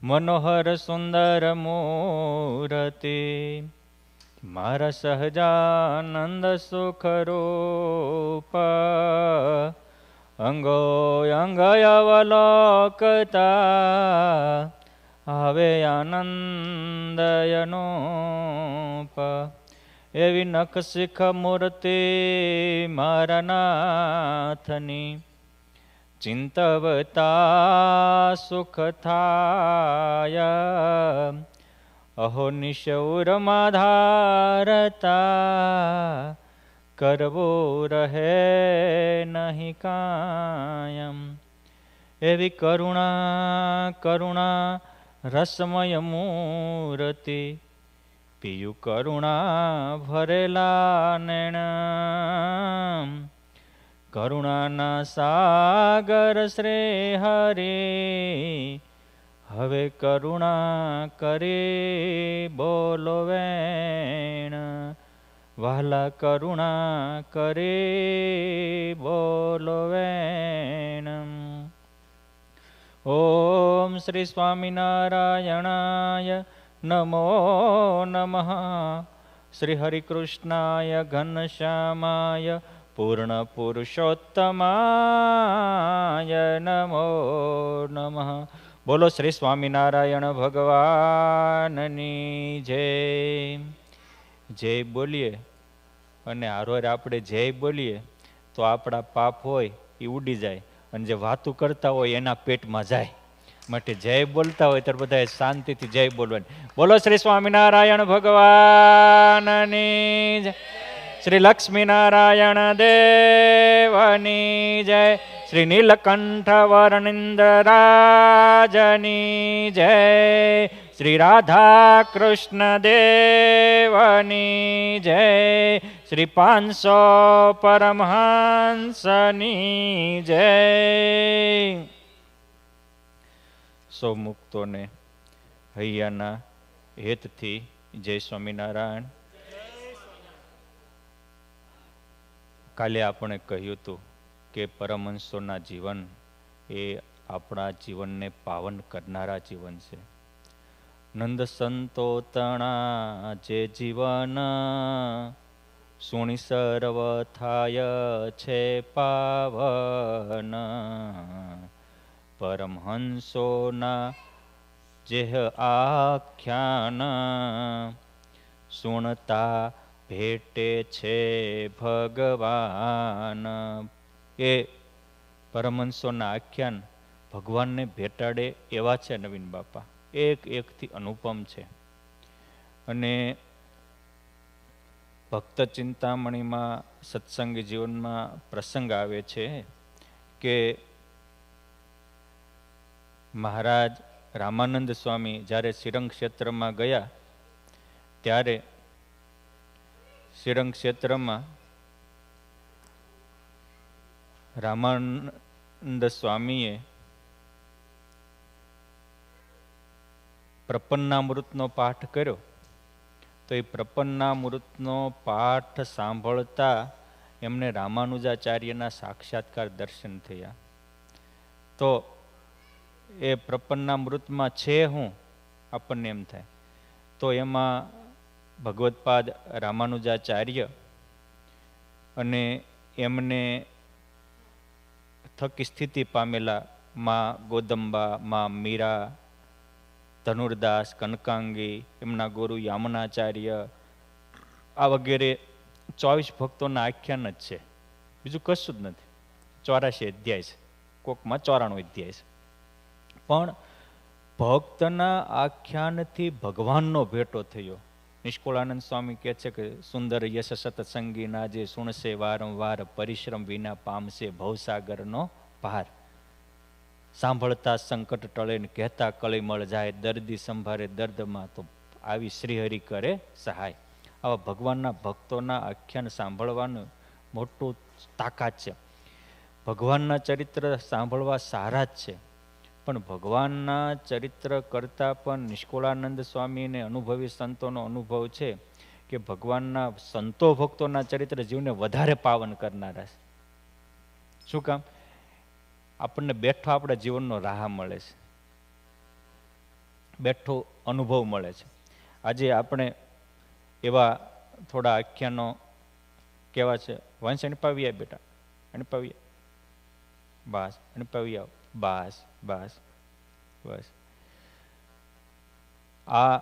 મનોહર સુંદર મૂર્તિ મારા સહજાનંદ સુખ રૂપ અંગો અંગ અવલોકતા હવે આનંદયનોપ એવી નખશિખ મૂર્તિ મારા નાથની ચિંતવતા સુખ થાય અહો નિશૌરમાં ધારતા કરવો રહે નહીં કાયમ એવી કરુણા કરુણા રસમય મૂર્તિ પિયુ કરુણા ભરેલા નેણ કરુણાના સાગર શ્રી હરે હવે કરુણા કરી બોલો વેણ વહાલા કરુણા કરી બોલો વેણ. ઓમ શ્રી સ્વામિનારાયણાય નમો નમઃ. શ્રી હરિકૃષ્ણાય ઘનશ્યામાય પૂર્ણ પુરુષોત્તમાય નમો નમઃ. બોલો શ્રી સ્વામિનારાયણ ભગવાનની જય. જય બોલીએ અને હારોર આપણે જય બોલીએ તો આપણા પાપ હોય એ ઉડી જાય અને જે વાતું કરતા હોય એના પેટમાં જાય. માટે જય બોલતા હોય ત્યારે બધા શાંતિથી જય બોલવાની. બોલો શ્રી સ્વામિનારાયણ ભગવાનની જય. શ્રી લક્ષ્મીનારાયણ દેવની જય. શ્રી નીલકંઠ વર્ણિન્દ્રરાજની જય. શ્રી રાધા કૃષ્ણ દેવની જય. શ્રી 500 પરમહંસની જય. સૌ મુક્તોને હૈયાના હેતથી જય સ્વામિનારાયણ. કાલે આપણે કહ્યું હતું કે પરમહંસોના જીવન એ આપણા જીવનને પાવન કરનારા જીવન છે. નંદ સંતો તણા જે જીવન સુણી સર્વ થાય છે પાવન. પરમહંસોના જેહ આખ્યાન સુણતા ભેટે છે ભગવાન. એ પરમહંસોના આખ્યાન ભગવાનને ભેટાડે એવા છે નવીન બાપા. એક એકથી અનુપમ છે. અને ભક્ત ચિંતામણીમાં સત્સંગી જીવનમાં પ્રસંગ આવે છે કે મહારાજ રામાનંદ સ્વામી જ્યારે શ્રીરંગ ક્ષેત્રમાં ગયા ત્યારે શ્રીરંગ ક્ષેત્રમાં રામાનંદ સ્વામીએ પ્રપન્નામૃતનો પાઠ કર્યો. તો એ પ્રપન્નામૃતનો પાઠ સાંભળતા એમને રામાનુજાચાર્યના સાક્ષાત્કાર દર્શન થયા. તો એ પ્રપન્નામૃતમાં છે હું આપણને એમ થાય તો એમાં ભગવત્પાદ રામાનુજાચાર્ય અને એમને થકી સ્થિતિ પામેલા માં ગોદંબા, માં મીરા, ધનુર્દાસ, કનકાંગી, એમના ગુરુ યામનાચાર્ય, આ વગેરે 24 ભક્તોના આખ્યાન જ છે. બીજું કશું જ નથી. 84 અધ્યાય છે, કોકમાં 94 અધ્યાય છે. પણ ભક્તના આખ્યાનથી ભગવાનનો ભેટો થયો. નિષ્કુળાનંદ સ્વામી કહે છે કે સુંદર યશ સતસંગીના જે સુણશે વારંવાર પરિશ્રમ વિના પામશે ભવસાગરનો પાર. સાંભળતા સંકટ ટળે ને કહેતા કળીમળ જાય, દર્દી સંભાળે દર્દમાં તો આવી શ્રીહરિ કરે સહાય. આવા ભગવાનના ભક્તોના આખ્યાન સાંભળવાનું મોટું તાકાત છે. ભગવાનના ચરિત્ર સાંભળવા સારા જ છે, પણ ભગવાનના ચરિત્ર કરતાં પણ નિષ્કુળાનંદ સ્વામીને અનુભવી સંતોનો અનુભવ છે કે ભગવાનના સંતો ભક્તોના ચરિત્ર જીવને વધારે પાવન કરનારા છે. શું કામ? આપણને બેઠો આપણા જીવનનો રાહ મળે છે. બેઠો અનુભવ મળે છે. આજે આપણે એવા થોડા આખ્યાનો કેવા છે, વંશ અણપાવ્યા બેટા, અણપાવ્યા, બાસ અણપાવ્યા, બાસ બાસ બસ. આ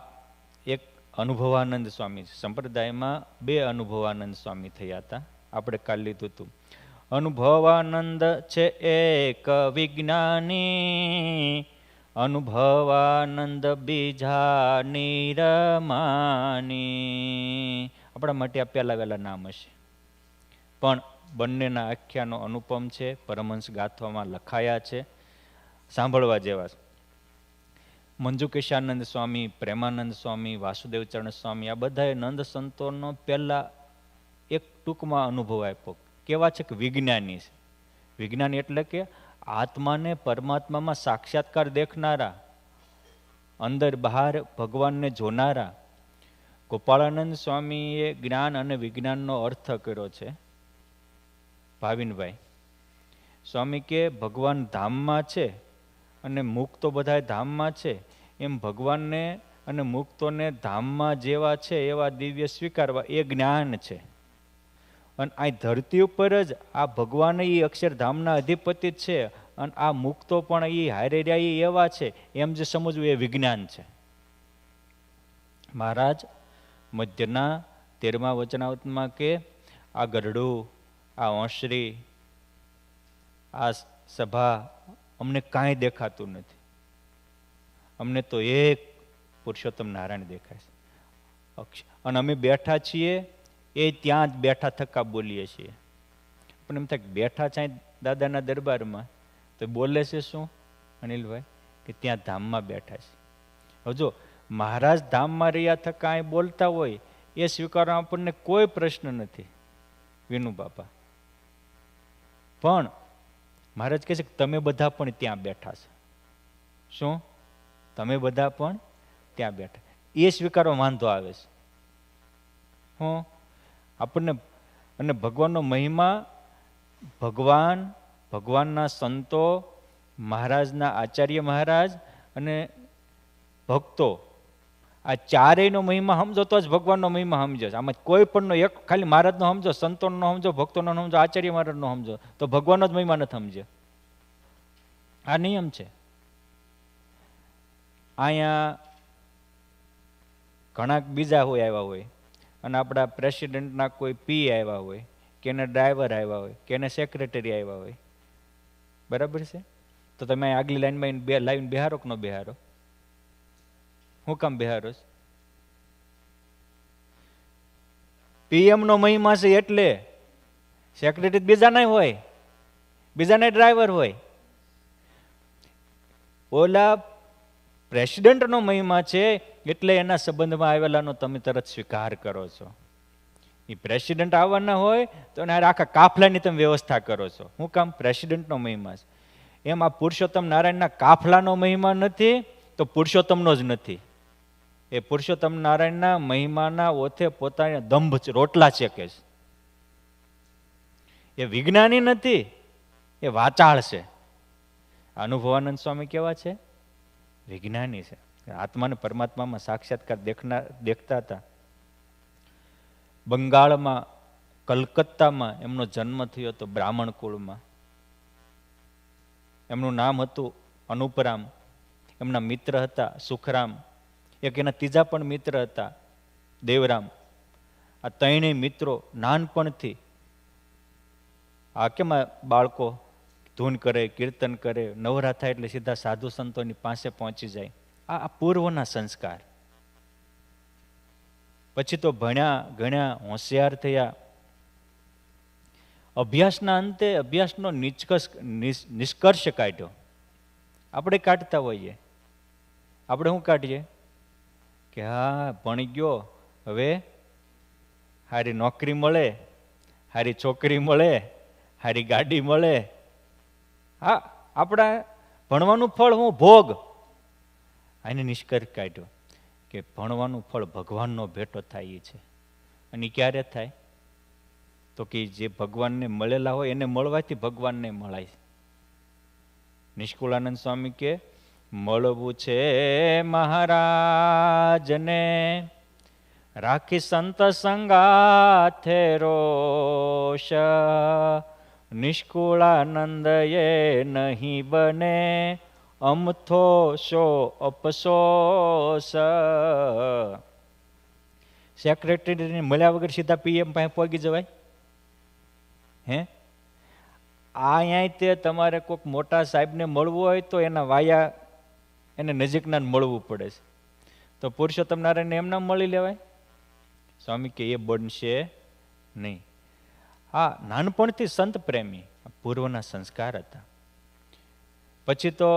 એક અનુભવાનંદ સ્વામી છે. સંપ્રદાયમાં બે અનુભવાનંદ સ્વામી થયા હતા, આપણે કાલ લીધું હતું. અનુભવાનંદ છે એક વિજ્ઞાની, અનુભવાનંદ બીજા નિરમાની. આપણા માટે આ પહેલા વહેલા નામ હશે, પણ બંનેના આખ્યાનો અનુપમ છે, પરમહંસ ગાથામાં લખાયા છે, સાંભળવા જેવા છે. મંજુકેશાનંદ સ્વામી, પ્રેમાનંદ સ્વામી, વાસુદેવચરણ સ્વામી, આ બધાએ નંદ સંતોનો પહેલા એક ટૂંકમાં અનુભવ આપ્યો. કેવા છે કે વિજ્ઞાની છે. વિજ્ઞાની એટલે કે આત્માને પરમાત્મામાં સાક્ષાત્કાર દેખનારા, અંદર બહાર ભગવાનને જોનારા. ગોપાળાનંદ સ્વામીએ જ્ઞાન અને વિજ્ઞાનનો અર્થ કર્યો છે. ભાવિનભાઈ સ્વામી કે ભગવાન ધામમાં છે અને મુક્તો બધા ધામમાં છે, એમ ભગવાનને અને મુક્તોને ધામમાં જેવા છે એવા દિવ્ય સ્વીકારવા, એ જ્ઞાન છે. અને આ ધરતી ઉપર જ આ ભગવાન એ અક્ષરધામના અધિપતિ છે, અને આ મુક્તો પણ એ હારે રહ્યા એવા છે, એમ જે સમજવું એ વિજ્ઞાન છે. મહારાજ મધ્યના 13મા વચનાવતમાં કે આ ગરડું, આ ઓંસરી, આ સભા અમને કાંઈ દેખાતું નથી, અમને તો એક પુરુષોત્તમ નારાયણ દેખાય છે. અને અમે બેઠા છીએ એ ત્યાં જ બેઠા થકા બોલીએ છીએ. પણ એમ થાય બેઠા છે દાદાના દરબારમાં, તો બોલે છે શું અનિલભાઈ? કે ત્યાં ધામમાં બેઠા છે. હવે જો મહારાજ ધામમાં રહ્યા થકા અહીં બોલતા હોય, એ સ્વીકારવા આપણને કોઈ પ્રશ્ન નથી વિનુ બાપા. પણ મહારાજ કહે છે કે તમે બધા પણ ત્યાં બેઠા છો. શું? તમે બધા પણ ત્યાં બેઠા, એ સ્વીકારવા વાંધો આવે છે. હું આપણને અને ભગવાનનો મહિમા, ભગવાન, ભગવાનના સંતો, મહારાજના આચાર્ય મહારાજ અને ભક્તો, આ ચારેયનો મહિમા સમજો તો જ ભગવાનનો મહિમા સમજો. આમાં કોઈ પણનો એક ખાલી મહારાજનો સમજો, સંતોનો સમજો, ભક્તોનો સમજો, આચાર્ય મહારાજનો સમજો તો ભગવાનનો જ મહિમા નથી સમજ્યો. આ નિયમ છે. અહીંયા ઘણા બીજા હોય આવ્યા હોય, અને આપણા પ્રેસિડેન્ટના કોઈ પી આવ્યા હોય, કે એને ડ્રાઈવર આવ્યા હોય, કે એને સેક્રેટરી આવ્યા હોય, બરાબર છે? તો તમે આગલી લાઈનમાં લાઈન બિહારો કે ન બિહારો? હું કામ બિહારો? પીએમનો મહિમા છે એટલે. સેક્રેટરી બીજા નહીં હોય, બીજા નહીં ડ્રાઈવર હોય. ઓલા પ્રેસિડેન્ટનો મહિમા છે એટલે એના સંબંધમાં આવેલાનો તમે તરત સ્વીકાર કરો છો. એ પ્રેસિડેન્ટ આવવાના હોય તો એને આખા કાફલાની તમે વ્યવસ્થા કરો છો. શું કામ? પ્રેસિડેન્ટનો મહિમા છે. એમ આ પુરુષોત્તમ નારાયણના કાફલાનો મહિમા નથી તો પુરુષોત્તમનો જ નથી. એ પુરુષોત્તમ નારાયણના મહિમાના ઓથે પોતાના દંભ રોટલા ચેકે છે. એ વિજ્ઞાની નથી, એ વાચાળ છે. અનુભવાનંદ સ્વામી કેવા છે? વિજ્ઞાની છે. આત્માને પરમાત્મામાં સાક્ષાત્કાર દેખતા હતા. બંગાળમાં, કલકત્તામાં એમનો જન્મ થયો હતો, બ્રાહ્મણ કુળમાં. એમનું નામ હતું અનુપરામ. એમના મિત્ર હતા સુખરામ. એક એના ત્રીજા પણ મિત્ર હતા દેવરામ. આ ત્રણેય મિત્રો નાનપણથી, આ કેમ બાળકો ધૂન કરે, કીર્તન કરે, નવરા થાય એટલે સીધા સાધુ સંતોની પાસે પહોંચી જાય. આ પૂર્વના સંસ્કાર. પછી તો ભણ્યા ગણ્યા, હોશિયાર થયા. અભ્યાસના અંતે અભ્યાસનો નિષ્કર્ષ કાઢ્યો. આપણે કાઢતા હોઈએ. આપણે શું કાઢીએ? કે હા ભણી ગયો, હવે સારી નોકરી મળે, સારી છોકરી મળે, સારી ગાડી મળે. હા, આપણા ભણવાનું ફળ હું? ભોગ. આને નિષ્કર્ષ કાઢ્યો કે ભણવાનું ફળ ભગવાનનો ભેટો થાય એ છે. અને ક્યારે થાય? તો કે જે ભગવાનને મળેલા હોય એને મળવાથી ભગવાનને મળાય. નિષ્કુળાનંદ સ્વામી કે મળવું છે મહારાજને, રાખી સંત સંગાથે રોષ, નિષ્કુળાનંદ એ નહીં બને, અમથો શો અફસોસ. સેક્રેટરીને મળ્યા વગર સીધા પીએમ પાસે પહોંચી જવાય? હે? અહીંયા તે તમારે કોઈક મોટા સાહેબને મળવું હોય તો એના વાયા એને નજીકના મળવું પડે છે. તો પુરુષોત્તમ નારાયણને એમના મળી લેવાય? સ્વામી કે એ બનશે નહીં. હા, નાનપણથી સંત પ્રેમી, પૂર્વના સંસ્કાર હતા. પછી તો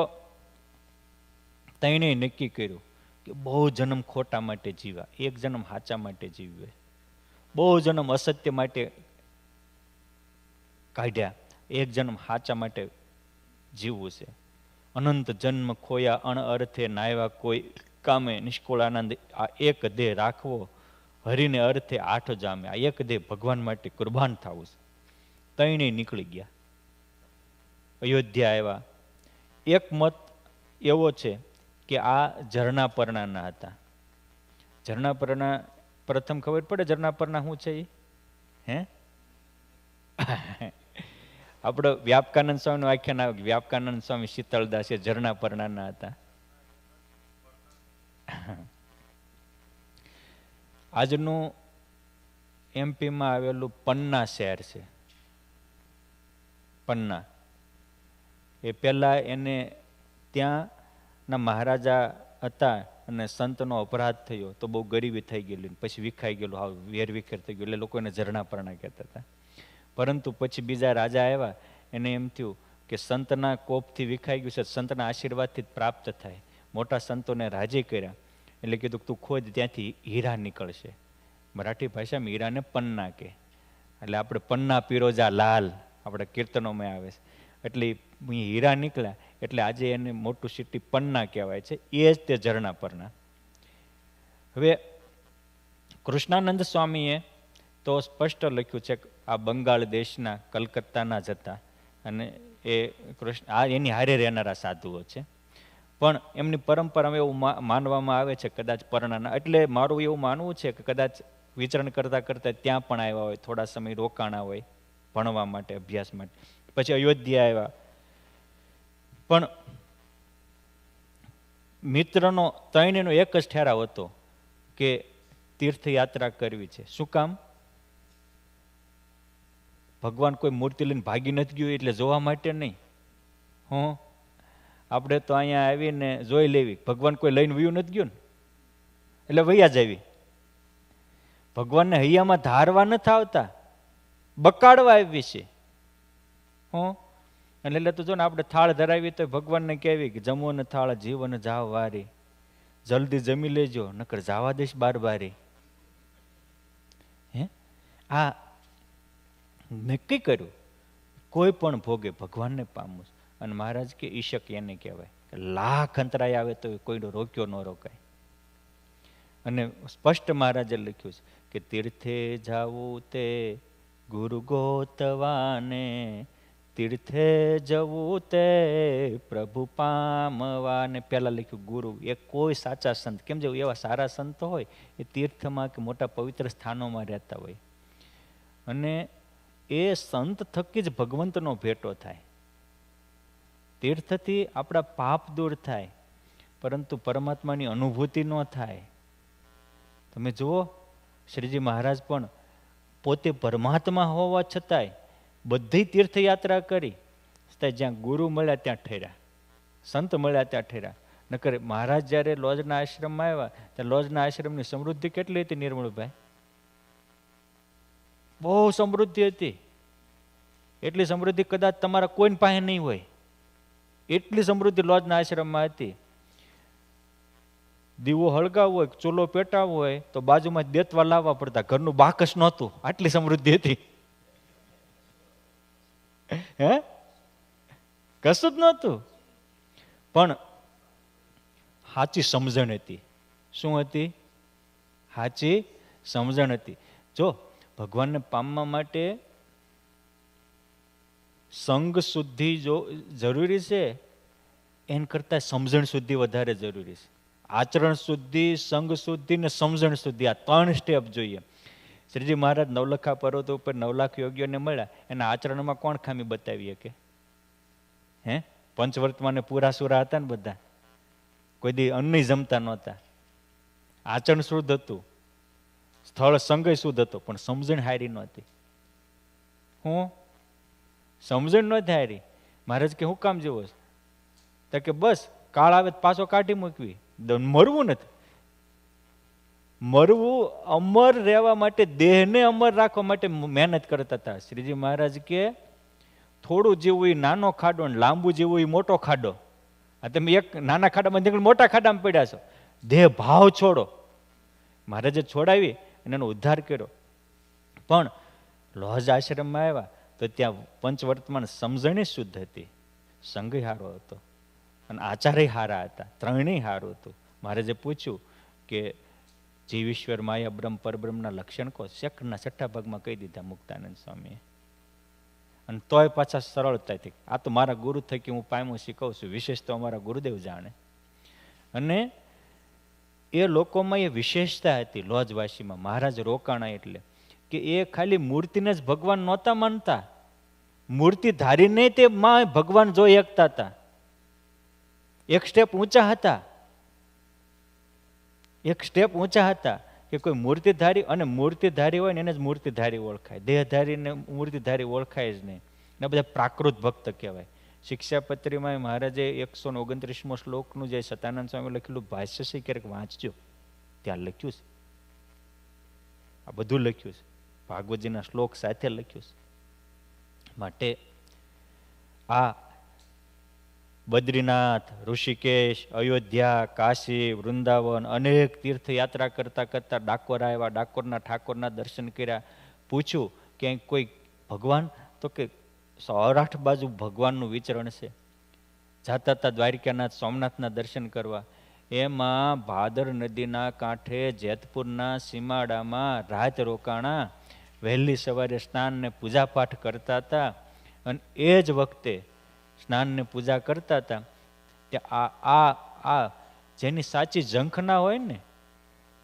તણે નક્કી કર્યું કે બહુ જન્મ ખોટા માટે જીવા, એક જન્મ સાચા માટે જીવવે. બહુ જન્મ અસત્ય માટે કાઢ્યા, એક જન્મ સાચા માટે જીવવું છે. અનંત જન્મ ખોયા અણઅર્થે નાયવા કોઈ કામે, નિષ્કુળાનંદ આ એક દેહ રાખવો, હરિને અર્થે આઠ જામે. આ એક દેહ ભગવાન માટે કુરબાન થવું છે. તણે નીકળી ગયા, અયોધ્યા આવ્યા. એક મત એવો છે કે આ ઝરણા પરણાના હતા. ઝરણા પરના પ્રથમ ખબર પડે ઝરણા પરના શું છે એ? હે? આપણો વ્યાપકાનંદ સ્વામીનું આખ્યાન આવે કે વ્યાપકાનંદ સ્વામી શીતળદાસ એ ઝરણા પરણાના હતા. આજનું એમપીમાં આવેલું પન્ના શહેર છે. પન્ના એ પહેલા એને ત્યાંના મહારાજા હતા અને સંતનો અપરાધ થયો તો બહુ ગરીબી થઈ ગયેલી, પછી વિખાઈ ગયેલું, હાવ વેરવિખેર થઈ ગયું, એટલે લોકો એને ઝરણા પરણા કહેતા હતા. પરંતુ પછી બીજા રાજા આવ્યા, એને એમ થયું કે સંતના કોપથી વિખાઈ ગયું છે, સંતના આશીર્વાદથી જ પ્રાપ્ત થાય. મોટા સંતોને રાજી કર્યા, એટલે કીધું તું ખોજ, ત્યાંથી હીરા નીકળશે. મરાઠી ભાષામાં હીરાને પન્ના કહે. એટલે આપણે પન્ના પીરોજા લાલ આપણે કીર્તનોમાં આવે છે. એટલે હીરા નીકળ્યા એટલે આજે એને મોટું સિટી પન્ના કહેવાય છે. એ જ તે ઝરણા પરના. હવે કૃષ્ણાનંદ સ્વામીએ તો સ્પષ્ટ લખ્યું છે કે આ બંગાળ દેશના કલકત્તાના જ હતા અને એ એની હારે રહેનારા સાધુઓ છે. પણ એમની પરંપરામાં એવું માનવામાં આવે છે કદાચ પરણાના, એટલે મારું એવું માનવું છે કે કદાચ વિચરણ કરતાં કરતાં ત્યાં પણ આવ્યા હોય, થોડા સમય રોકાણા હોય ભણવા માટે, અભ્યાસ માટે. પછી અયોધ્યા આવ્યા. પણ મિત્રનો ત્રણેયનો એક જ ઠેરાવ હતો કે તીર્થયાત્રા કરવી છે. શું કામ? ભગવાન કોઈ મૂર્તિ લઈને ભાગી નથી ગયું એટલે જોવા માટે નહીં. હું આપણે તો અહીંયા આવીને જોઈ લેવી, ભગવાન કોઈ લઈને વયું નથી ગયું ને એટલે વૈયા જ આવી. ભગવાનને હૈયામાં ધારવા નથી આવતા, બકાડવા આવી છે. હું એટલે તો જો ને આપણે થાળ ધરાવી તો ભગવાનને કહેવી કે જમો ને થાળ જીવન જાવ વારી, જલ્દી જમી લેજો નકર જાવા દઈશ બાર બારી. હે? આ નક્કી કર્યું કોઈ પણ ભોગે ભગવાનને પામવું. અને મહારાજ કે ઈશક એને કહેવાય કે લાખ અંતરાય આવે તો કોઈનો રોક્યો ન રોકાય. અને સ્પષ્ટ મહારાજે લખ્યું છે કે તીર્થે જાવું તે ગુરુ ગોતવાને, તીર્થે જવું તે પ્રભુ પામવાને. પહેલા લખ્યું ગુરુ, એ કોઈ સાચા સંત, કેમ જે એવા સારા સંતો હોય એ તીર્થમાં કે મોટા પવિત્ર સ્થાનોમાં રહેતા હોય અને એ સંત થકી જ ભગવંતનો ભેટો થાય. તીર્થથી આપણા પાપ દૂર થાય પરંતુ પરમાત્માની અનુભૂતિ ન થાય. તમે જુઓ શ્રીજી મહારાજ પણ પોતે પરમાત્મા હોવા છતાંય બધી તીર્થયાત્રા કરી, જ્યાં ગુરુ મળ્યા ત્યાં ઠર્યા, સંત મળ્યા ત્યાં ઠર્યા. નકર મહારાજ જ્યારે લોજના આશ્રમમાં આવ્યા ત્યારે લોજના આશ્રમની સમૃદ્ધિ કેટલી હતી નિર્મળભાઈ? બહુ સમૃદ્ધિ હતી. એટલી સમૃદ્ધિ કદાચ તમારા કોઈ પાસે નહીં હોય, એટલી સમૃદ્ધિ લોજના આશ્રમમાં હતી. દીવો હળગાવવો હોય, ચૂલો પેટાવવો હોય તો બાજુમાં દેતવા લાવવા પડતા, ઘરનું બાકસ નહોતું, આટલી સમૃદ્ધિ હતી. હે? કશું જ નહોતું. પણ સાચી સમજણ હતી. શું હતી? સાચી સમજણ હતી. જો ભગવાનને પામવા માટે સંગ શુદ્ધિ જો જરૂરી છે એન કરતાં સમજણ શુદ્ધિ વધારે જરૂરી છે. આચરણ શુદ્ધિ, સંગ શુદ્ધિ ને સમજણ શુદ્ધિ, આ 3 સ્ટેપ જોઈએ. શ્રીજી મહારાજ નવલખા પર્વત ઉપર 9 લાખ યોગીઓને મળ્યા, એના આચરણમાં કોણ ખામી બતાવી શકે? હે? પંચવર્તમાને પૂરા સુરા હતા ને બધા, કોઈ દી અન્ન જમતા નહોતા, આચરણ શુદ્ધ હતું, સ્થળ સંગય શુદ્ધ હતો, પણ સમજણ હારી નહોતી. હું સમજણ નહોતી હારી. મહારાજ કે હું કામ જેવો છે? તો કે બસ કાળ આવે પાછો કાઢી મૂકવી, મરવું નથી. મરવું, અમર રહેવા માટે, દેહને અમર રાખવા માટે મહેનત કરતા હતા. શ્રીજી મહારાજ કે થોડું જેવું એ નાનો ખાડો ને લાંબુ જેવું એ મોટો ખાડો. આ તમે એક નાના ખાડામાં નીકળી મોટા ખાડામાં પડ્યા છો. દેહ ભાવ છોડો. મહારાજે છોડાવી અને એનો ઉદ્ધાર કર્યો. પણ લોજ આશ્રમમાં આવ્યા તો ત્યાં પંચવર્તમાન સમજણી શુદ્ધ હતી, સંગ હારો હતો અને આચાર્ય હારા હતા, ત્રણેય હારું હતું. મહારાજે પૂછ્યું કે જીવ ઈશ્વર માયા બ્રહ્મ પરબ્રહ્મના લક્ષણ કહો. શેકના 6 ભાગમાં કહી દીધા મુક્તાનંદ સ્વામીએ. અને તોય પાછા સરળતાથી, આ તો મારા ગુરુ થકી હું પાયમું શીખવું છું, વિશેષ તો અમારા ગુરુદેવ જાણે. અને એ લોકોમાં એ વિશેષતા હતી લોજવાસીમાં. મહારાજ રોકાણા એટલે કે એ ખાલી મૂર્તિને જ ભગવાન નહોતા માનતા, મૂર્તિ ધારીને તે માં ભગવાન જોઈ શકતા હતા. એક સ્ટેપ ઊંચા હતા, એક સ્ટેપ ઊંચા હતા કે કોઈ મૂર્તિધારી, અને મૂર્તિધારી હોય ને એને જ મૂર્તિધારી ઓળખાય, દેહધારીને મૂર્તિધારી ઓળખાય જ નહીં. ને બધા પ્રાકૃત ભક્ત કહેવાય. શિક્ષાપત્રીમાં મહારાજે 129મો શ્લોકનું જે સતાનંદ સ્વામી લખેલું ભાષ્ય છે, ક્યારેક વાંચજો, ત્યાં લખ્યું છે. આ બધું લખ્યું છે, ભાગવતજીના શ્લોક સાથે લખ્યું છે. માટે આ બદ્રીનાથ, ઋષિકેશ, અયોધ્યા, કાશી, વૃંદાવન અનેક તીર્થયાત્રા કરતા કરતા ડાકોર આવ્યા. ડાકોરના ઠાકોરના દર્શન કર્યા. પૂછ્યું કે કોઈ ભગવાન? તો કે સૌરાષ્ટ્ર બાજુ ભગવાનનું વિચરણ છે. જાતા હતા દ્વારિકાનાથ સોમનાથના દર્શન કરવા. એમાં ભાદર નદીના કાંઠે જેતપુરના સીમાડામાં રાત રોકાણા. વહેલી સવારે સ્નાન ને પૂજાપાઠ કરતા હતા. અને એ જ વખતે સ્નાન ને પૂજા કરતા હતા તે આ જેની સાચી ઝંખના હોય ને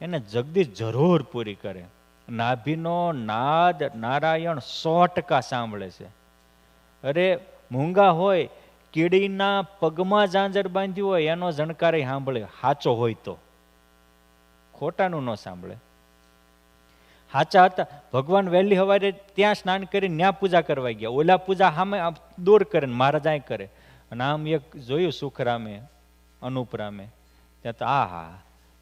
એને જગદીશ જરૂર પૂરી કરે. નાભીનો નાદ નારાયણ 100% સાંભળે છે. અરે મૂંગા હોય, કીડીના પગમાં ઝાંઝર બાંધ્યું હોય એનો જણકારે સાંભળે, સાચો હોય તો, ખોટાનું ન સાંભળે. સાચા હતા. ભગવાન વહેલી સવારે ત્યાં સ્નાન કરીને ત્યાં પૂજા કરવા ગયા. ઓલા પૂજા સામે દૂર કરે ને મહારાજ અહીં કરે. અને આમ એક જોયું સુખરામે, અનુપરામે, ત્યાં તો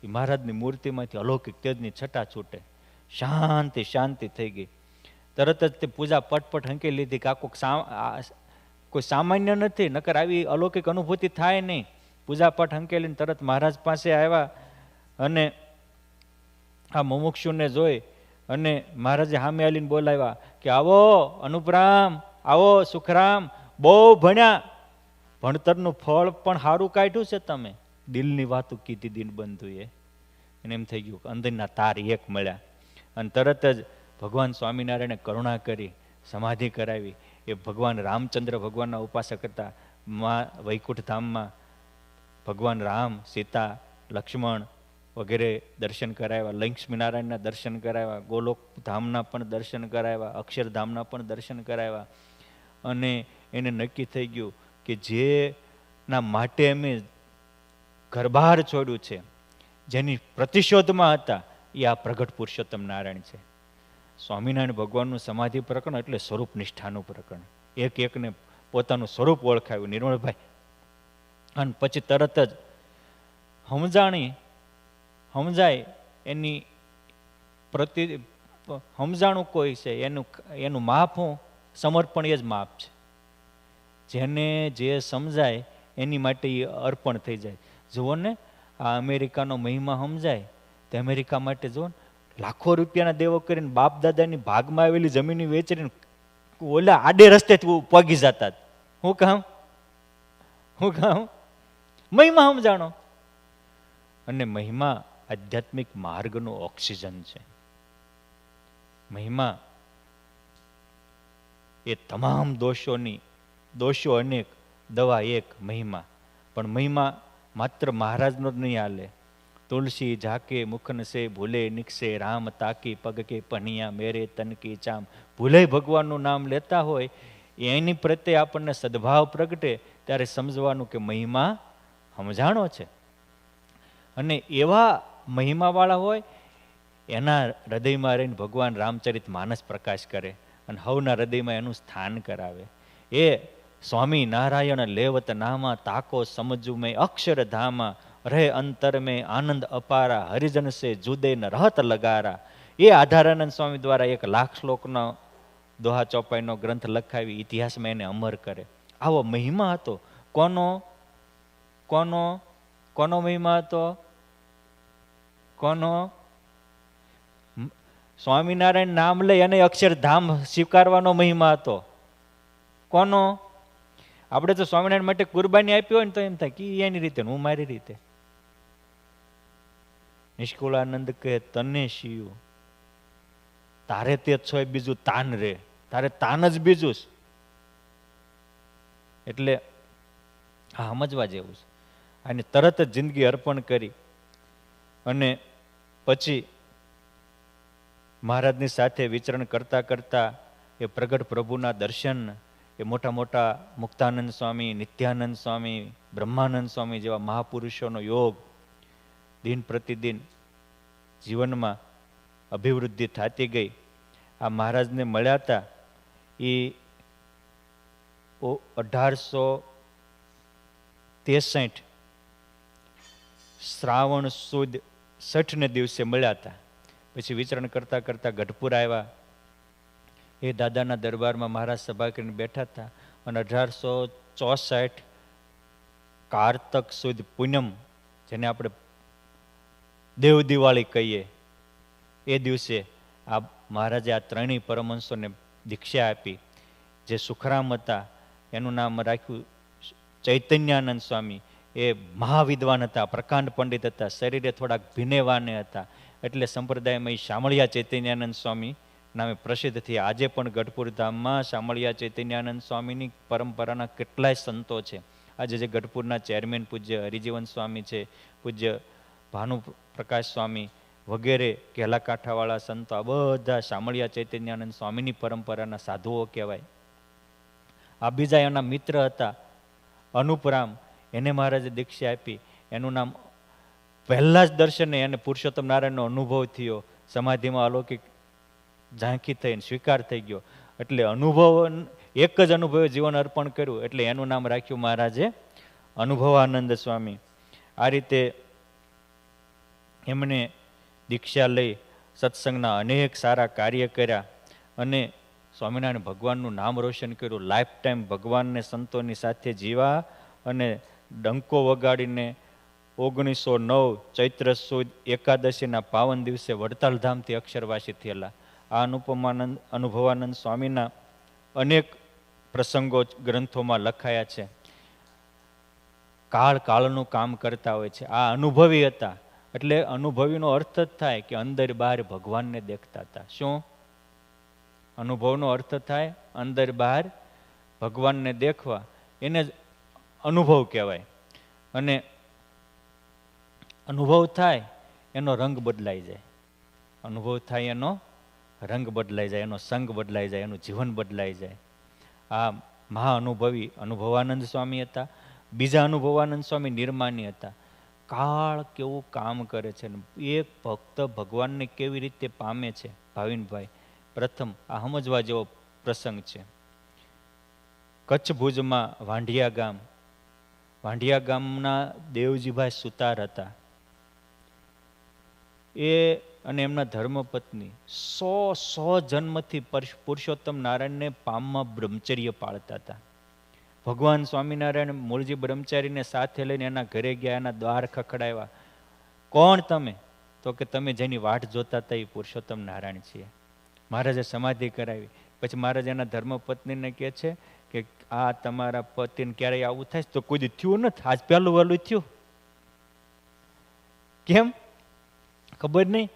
એ મહારાજની મૂર્તિમાંથી અલૌકિક તેજની છટા છૂટે. શાંતિ શાંતિ થઈ ગઈ. તરત જ તે પૂજા પટપટ હંકી લીધી કે આ કોઈ સામાન્ય નથી, નકર આવી અલૌકિક અનુભૂતિ થાય નહીં. પૂજા પટ હંકેલીને તરત મહારાજ પાસે આવ્યા અને આ મુમુક્ષુને જોઈ અને મહારાજે સામે આવીને બોલાવ્યા કે આવો અનુપરામ, આવો સુખરામ, બહુ ભણ્યા, ભણતરનું ફળ પણ સારું કાઢ્યું છે તમે. દિલની વાતો કીધી દિનબંધુએ. એને એમ થઈ ગયું કે અંદરના તાર એક મળ્યા. અને તરત જ ભગવાન સ્વામિનારાયણે કરુણા કરી સમાધિ કરાવી. એ ભગવાન રામચંદ્ર ભગવાનના ઉપાસક હતા. વૈકુંઠ ધામમાં ભગવાન રામ, સીતા, લક્ષ્મણ વગેરે દર્શન કરાવ્યા. લક્ષ્મીનારાયણના દર્શન કરાવ્યા. ગોલોક ધામના પણ દર્શન કરાવ્યા. અક્ષરધામના પણ દર્શન કરાવ્યા. અને એને નક્કી થઈ ગયું કે જેના માટે અમે ઘરબહાર છોડ્યું છે, જેની પ્રતિશોધમાં હતા, એ આ પ્રગટ પુરુષોત્તમ નારાયણ છે. સ્વામિનારાયણ ભગવાનનું સમાધિ પ્રકરણ એટલે સ્વરૂપ નિષ્ઠાનું પ્રકરણ. એક એકને પોતાનું સ્વરૂપ ઓળખાવ્યું નિર્મળભાઈ. અને પછી તરત જ સમજાય એની સમજાણું કોઈ છે એનું માપ હું સમર્પણ એ જ માપ છે. જેને જે સમજાય એની માટે એ અર્પણ થઈ જાય. જુઓ ને આ અમેરિકાનો મહિમા સમજાય તે અમેરિકા માટે જુઓ ને લાખો રૂપિયાના દેવો કરીને બાપ દાદાની ભાગમાં આવેલી જમીન વેચીને ઓલા આડે રસ્તે પગી જતા. હું કામ મહિમા સમજાણો. અને મહિમા આધ્યાત્મિક માર્ગનો ઓક્સિજન છે. મહિમા એ તમામ દોષો અનેક, દવા એક, મહિમા. પણ મહિમા માત્ર મહારાજનો જ નહીં હાલે. તુલસી ઝાકે મુખન સે ભૂલે નિકસે રામ તાકી પગ કે પનિયા મેરે તન કી ચામ. ભૂલે ભગવાનનું નામ લેતા હોય એની પ્રત્યે આપણને સદભાવ પ્રગટે ત્યારે સમજવાનું કે મહિમા સમજાણો છે. અને એવા મહિમાવાળા હોય એના હૃદયમાં રહીને ભગવાન રામચરિત માનસ પ્રકાશ કરે અને હવના હૃદયમાં એનું સ્થાન કરાવે. એ સ્વામી નારાયણ લેવત નામા તાકો સમજુ મેં અક્ષર ધામા રહે અંતર મેં આનંદ અપારા હરિજન સે જુદે ન રહત લગારા. એ આધારાનંદ સ્વામી દ્વારા 1,00,000 શ્લોકનો દોહા ચોપાઈનો ગ્રંથ લખાવી ઇતિહાસમાં એને અમર કરે. આવો મહિમા હતો. કોનો કોનો કોનો મહિમા હતો? કોનો? સ્વામિનારાયણ નામ લઈ અને અક્ષરધામ સ્વીકારવાનો મહિમા હતો. કોનો? આપણે તો સ્વામિનારાયણ માટે કુરબાની આપી હોય ને તો એમ થાય કે એની રીતે હું મારી રીતે. નિષ્કુળાનંદ કહે તને શિયું, તારે તે છો બીજું તાન રે, તારે તાન જ બીજું. એટલે હા સમજવા જેવું છે. અને તરત જ જિંદગી અર્પણ કરી અને પછી મહારાજની સાથે વિચરણ કરતા કરતા એ પ્રગટ પ્રભુના દર્શન, એ મોટા મોટા મુક્તાનંદ સ્વામી, નિત્યાનંદ સ્વામી, બ્રહ્માનંદ સ્વામી જેવા મહાપુરુષોનો યોગ દિન પ્રતિદિન જીવનમાં અભિવૃદ્ધિ થતી ગઈ. આ મહારાજને મળ્યા હતા એ 1863 શ્રાવણ સુદ 6ને દિવસે મળ્યા હતા. પછી વિચરણ કરતા કરતા ગઢપુર આવ્યા. એ દાદાના દરબારમાં મહારાજ સભા કરીને બેઠા હતા અને 1864 કારતક સુદ પૂનમ, જેને આપણે દેવ દિવાળી કહીએ, એ દિવસે આ મહારાજે આ ત્રણેય પરમહંસોને દીક્ષા આપી. જે સુખરામ હતા એનું નામ રાખ્યું ચૈતન્યાનંદ સ્વામી. એ મહાવિદ્વાન હતા, પ્રકાંડ પંડિત હતા, શરીરે થોડાક ભીનેવાને હતા. એટલે સંપ્રદાયમાં એ શામળિયા ચૈતન્યાનંદ સ્વામી નામે પ્રસિદ્ધ થયા. આજે પણ ગઢપુર ધામમાં શામળિયા ચૈતન્યાનંદ સ્વામીની પરંપરાના કેટલાય સંતો છે. આજે જે ગઢપુરના ચેરમેન પૂજ્ય હરિજીવન સ્વામી છે, પૂજ્ય ભાનુ પ્રકાશ સ્વામી વગેરે ઘેલા કાંઠાવાળા સંતો, આ બધા શામળિયા ચૈતન્યાનંદ સ્વામીની પરંપરાના સાધુઓ કહેવાય. આ બીજા એના મિત્ર હતા અનુપરામ, એને મહારાજે દીક્ષા આપી. એનું નામ પહેલા જ દર્શને એને પુરુષોત્તમ નારાયણનો અનુભવ થયો, સમાધિમાં અલૌકિક ઝાંખી થઈને સ્વીકાર થઈ ગયો. એટલે અનુભવ, એક જ અનુભવે જીવન અર્પણ કર્યું એટલે એનું નામ રાખ્યું મહારાજે અનુભવાનંદ સ્વામી. આ રીતે એમણે દીક્ષા લઈ સત્સંગના અનેક સારા કાર્ય કર્યા અને સ્વામિનારાયણ ભગવાનનું નામ રોશન કર્યું. લાઈફ ટાઈમ ભગવાનને સંતોની સાથે જીવા અને ડંકો વગાડીને 1909 ચૈત્ર સુદ એકાદશીના પાવન દિવસે વડતાલ ધામથી અક્ષરવાસી થયેલા. આ અનુભવાનંદ સ્વામીના અનેક પ્રસંગો ગ્રંથોમાં લખાયા છે. કાળ કાળનું કામ કરતા હોય છે. આ અનુભવી હતા એટલે અનુભવીનો અર્થ જ થાય કે અંદર બહાર ભગવાનને દેખતા હતા. શું અનુભવનો અર્થ થાય? અંદર બહાર ભગવાનને દેખવા, એને જ અનુભવ કહેવાય. અને અનુભવ થાય એનો રંગ બદલાઈ જાય. અનુભવ થાય એનો રંગ બદલાઈ જાય, એનો સંગ બદલાઈ જાય, એનું જીવન બદલાઈ જાય. આ મહાઅનુભવી અનુભવાનંદ સ્વામી હતા. બીજા અનુભવાનંદ સ્વામી નિર્માની હતા. કાળ કેવું કામ કરે છે, એક ભક્ત ભગવાનને કેવી રીતે પામે છે. ભાવિનભાઈ, પ્રથમ આ સમજવા જેવો પ્રસંગ છે. કચ્છ ભુજમાં વાંઢિયા ગામના દેવજીભાઈ સુતાર હતા. એ અને એમના ધર્મપત્ની 100 જન્મથી પુરુષોત્તમ નારાયણને પામમાં બ્રહ્મચર્ય પાળતા હતા. ભગવાન સ્વામિનારાયણ મૂળજી બ્રહ્મચારીને સાથે લઈને એના ઘરે ગયા, એના દ્વાર ખખડાવ્યા. કોણ તમે? તો કે તમે જેની વાટ જોતા હતા એ પુરુષોત્તમ નારાયણ છીએ. મહારાજે સમાધિ કરાવી. પછી મહારાજ એના ધર્મપત્નીને કહે છે કે આ તમારા પતિને ક્યારેય આવું થાય? તો કોઈ થયું નથી, આજ પહેલું વહેલું થયું. કેમ ખબર નહીં.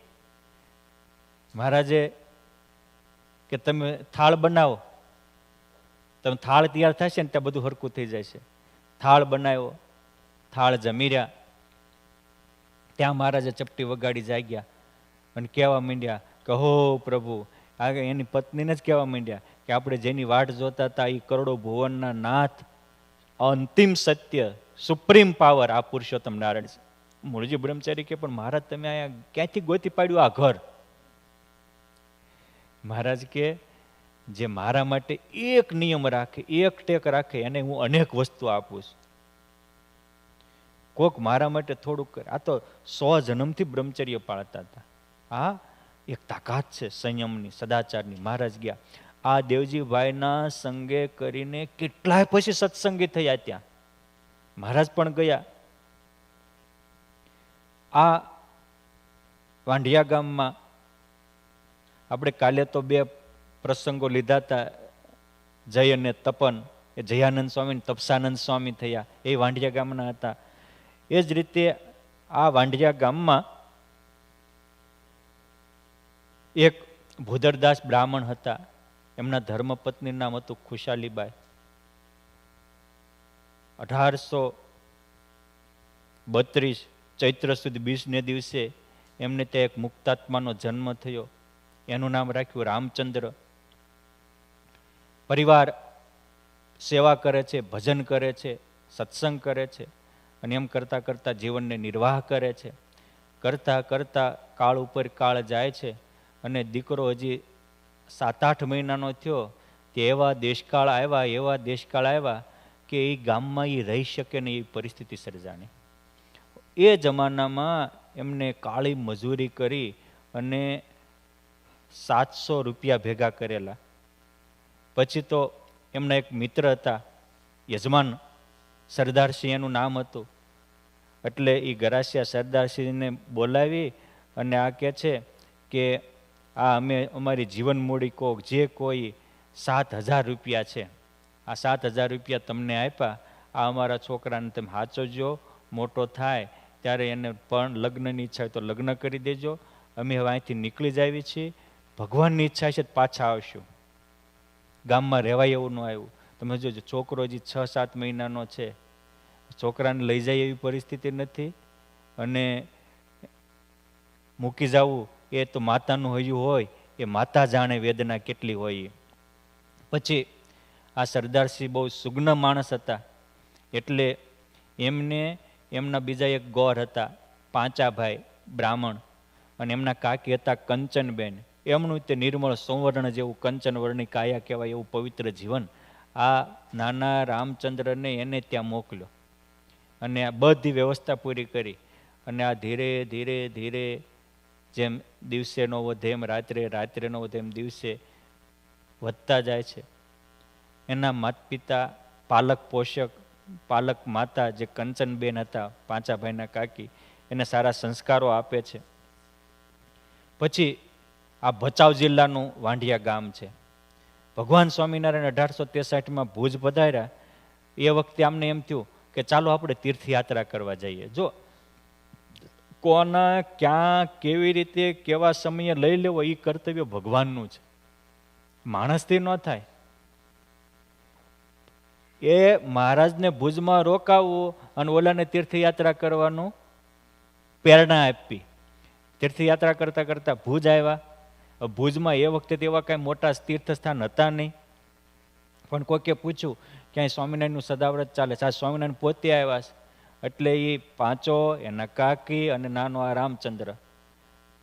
મહારાજે કે તમે થાળ બનાવો, તમે થાળ તૈયાર થશે ને ત્યાં બધું હરકું થઈ જાય છે. થાળ બનાવ્યો, થાળ જમી રહ્યા. ત્યાં મહારાજે ચપટી વગાડી જાગ્યા અને કહેવા માંડ્યા કે હો પ્રભુ, આગળ એની પત્નીને જ કહેવા માંડ્યા કે આપણે જેની વાટ જોતા હતા એ કરોડો ભુવનના નાથ, અંતિમ સત્ય, સુપ્રીમ પાવર આ પુરુષોત્તમ નારાયણ. મૂળજી બ્રહ્મચારી કે પણ મહારાજ તમે અહીંયા ક્યાંથી ગોતી પાડ્યું આ ઘર? મહારાજ કે જે મારા માટે એક નિયમ રાખે, એક ટેક રાખે, એને હું અનેક વસ્તુ આપું છું. કોક મારા માટે થોડુંક કરે. આ તો 100 જન્મથી બ્રહ્મચર્ય પાળતા હતા. આ એક તાકાત છે સંયમની, સદાચારની. મહારાજ ગયા આ દેવજીભાઈના સંગે કરીને કેટલાય પછી સત્સંગી થયા. ત્યાં મહારાજ પણ ગયા. આ વાંઢિયા ગામમાં આપણે કાલે તો 2 પ્રસંગો લીધા હતા, જય અને તપન. એ જયાનંદ સ્વામી, તપસાનંદ સ્વામી થયા, એ વાંઢિયા ગામના હતા. એ જ રીતે આ વાંઢિયા ગામમાં એક ભૂદરદાસ બ્રાહ્મણ હતા. એમના ધર્મપત્ની નામ હતું ખુશાલીબાઈ. 1832 ચૈત્ર સુદ 20ને દિવસે એમને ત્યાં એક મુક્તાત્માનો જન્મ થયો. એનું નામ રાખ્યું રામચંદ્ર. પરિવાર સેવા કરે છે, ભજન કરે છે, સત્સંગ કરે છે અને એમ કરતાં કરતાં જીવનને નિર્વાહ કરે છે. કરતાં કરતાં કાળ ઉપર કાળ જાય છે અને દીકરો હજી 7-8 મહિનાનો થયો તે એવા દેશકાળ આવ્યા કે એ ગામમાં એ રહી શકે નહીં એવી પરિસ્થિતિ સર્જાણી. એ જમાનામાં એમને કાળી મજૂરી કરી અને 700 રૂપિયા ભેગા કરેલા. પછી તો એમના એક મિત્ર હતા, યજમાન સરદારસિંહ એનું નામ હતું. એટલે એ ગરાસિયા સરદારસિંહને બોલાવી અને આ કહે છે કે આ અમે અમારી જીવન મૂડી કોક જે કોઈ 7,000 રૂપિયા છે, આ 7,000 રૂપિયા તમને આપ્યા, આ અમારા છોકરાને તમે સાચવજો, મોટો થાય ત્યારે એને પણ લગ્નની ઈચ્છા હોય તો લગ્ન કરી દેજો. અમે હવે અહીંથી નીકળી જ આવી છીએ, ભગવાનની ઈચ્છા છે પાછા આવશું. ગામમાં રહેવાય એવું ન આવ્યું. તમે જોજો, છોકરો હજી 6-7 મહિનાનો છે, છોકરાને લઈ જાય એવી પરિસ્થિતિ નથી અને મૂકી જવું એ તો માતાનું હૈયું હોય, એ માતા જાણે વેદના કેટલી હોય. પછી આ સરદારસિંહ બહુ સુગ્ન માણસ હતા એટલે એમને એમના બીજા એક ગોર હતા, પાંચાભાઈ બ્રાહ્મણ, અને એમના કાકી હતા કંચનબેન. એમનું તે નિર્મળ સંવર્ણ જેવું કંચનવર્ણની કાયા કહેવાય એવું પવિત્ર જીવન. આ નાના રામચંદ્રને એને ત્યાં મોકલ્યો અને આ બધી વ્યવસ્થા પૂરી કરી. અને આ ધીરે ધીરે ધીરે જેમ દિવસે નો વધે એમ રાત્રે નો વધે એમ દિવસે વધતા જાય છે. એના માતા પિતા, પાલક પોષક, પાલક માતા જે કંચનબેન હતા, પાંચાભાઈના કાકી, એને સારા સંસ્કારો આપે છે. પછી આ ભચાઉ જિલ્લાનું વાંઢિયા ગામ છે. ભગવાન સ્વામિનારાયણ 1863માં ભુજ પધાર્યા. એ વખતે આમને એમ થયું કે ચાલો આપણે તીર્થયાત્રા કરવા જઈએ. જો કોના ક્યાં કેવી રીતે કેવા સમયે લઈ લેવો એ કર્તવ્ય ભગવાનનું છે, માણસથી ન થાય. એ મહારાજને ભુજમાં રોકાવવું અને ઓલાને તીર્થયાત્રા કરવાનું પ્રેરણા આપી. તીર્થયાત્રા કરતા કરતા ભુજ આવ્યા. ભુજમાં એ વખતે એવા કાંઈ મોટા તીર્થસ્થાન હતા નહીં, પણ કોઈકે પૂછ્યું ક્યાંય સ્વામિનારાયણનું સદાવ્રત ચાલે છે, આ સ્વામિનારાયણ પોતે આવ્યા છે. એટલે એ પાંચો, એના કાકી અને નાનો આ રામચંદ્ર.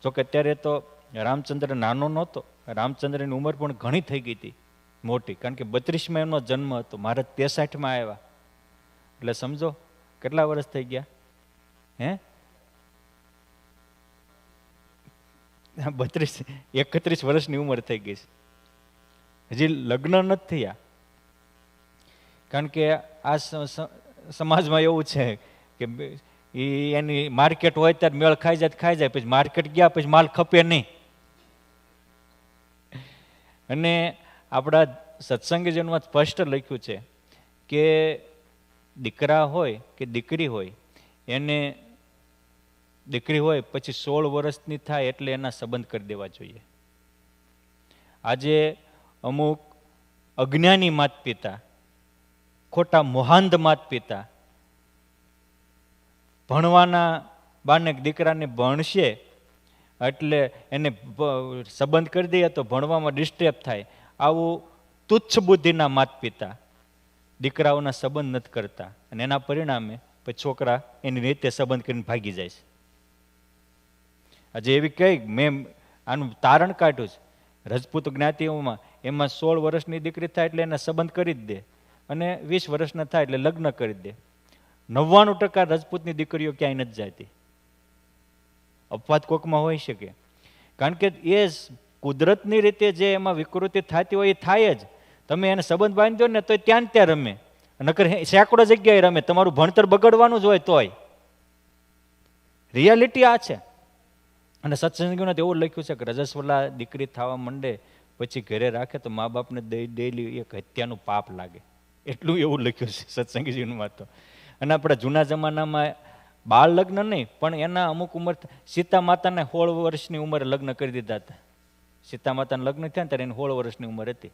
જોકે અત્યારે તો રામચંદ્ર નાનો નહોતો, રામચંદ્રની ઉંમર પણ ઘણી થઈ ગઈ હતી, મોટી, કારણ કે 32માં એમનો જન્મ હતો. મહારાજ 63માં આવ્યા, એટલે સમજો કેટલા વર્ષ થઈ ગયા. 31 વર્ષની ઉંમર થઈ ગઈ છે, હજી લગ્ન નથી થયા. કારણ કે આ સમાજમાં એવું છે કે એની માર્કેટ હોય ત્યારે મેળ ખાઈ જાય, પછી માર્કેટ ગયા પછી માલ ખપે નહીં. અને આપણા સત્સંગીજનમાં સ્પષ્ટ લખ્યું છે કે દીકરા હોય કે દીકરી હોય, એને દીકરી હોય પછી 16 વર્ષની થાય એટલે એના સંબંધ કરી દેવા જોઈએ. આજે અમુક અજ્ઞાની માત પિતા, ખોટા મોહાંધ માત પિતા ભણવાના બાને દીકરાને ભણશે એટલે એને સંબંધ કરી દઈએ તો ભણવામાં ડિસ્ટર્બ થાય. આવું તુચ્છ બુદ્ધિના માતા પિતા દીકરાઓના સંબંધ નથી કરતા, અને એના પરિણામે પછી છોકરા એની રીતે સંબંધ કરીને ભાગી જાય છે. આજે એવી કઈ મેં આનું તારણ કાઢ્યું છે. રજપૂત જ્ઞાતિઓમાં એમાં 16 વર્ષની દીકરી થાય એટલે એને સંબંધ કરી જ દે, અને 20 વર્ષના થાય એટલે લગ્ન કરી દે. 99% રજપૂતની દીકરીઓ ક્યાંય નથી જતી. અપવાદ કોકમાં હોઈ શકે, કારણ કે એ કુદરતની રીતે જે એમાં વિકૃતિ થતી હોય એ થાય જ. તમે એને સંબંધ બાંધી દો ને તો ત્યાં ને ત્યાં રમે, નકર સેંકડો જગ્યાએ રમે. તમારું ભણતર બગડવાનું જ હોય તોય. રિયાલિટી આ છે. અને સત્સંગીઓને તો એવું લખ્યું છે કે રજસ્વલા દીકરી થવા માંડે પછી ઘરે રાખે તો મા બાપને ડેલી એક હત્યાનું પાપ લાગે, એટલું એવું લખ્યું છે સત્સંગીજીનું તો. અને આપણા જૂના જમાનામાં બાળ લગ્ન નહીં, પણ એના અમુક ઉંમર, સીતા માતાને 16 વર્ષની ઉંમરે લગ્ન કરી દીધા હતા. સીતા માતાના લગ્ન થયા ને ત્યારે એની 16 વર્ષની ઉંમર હતી.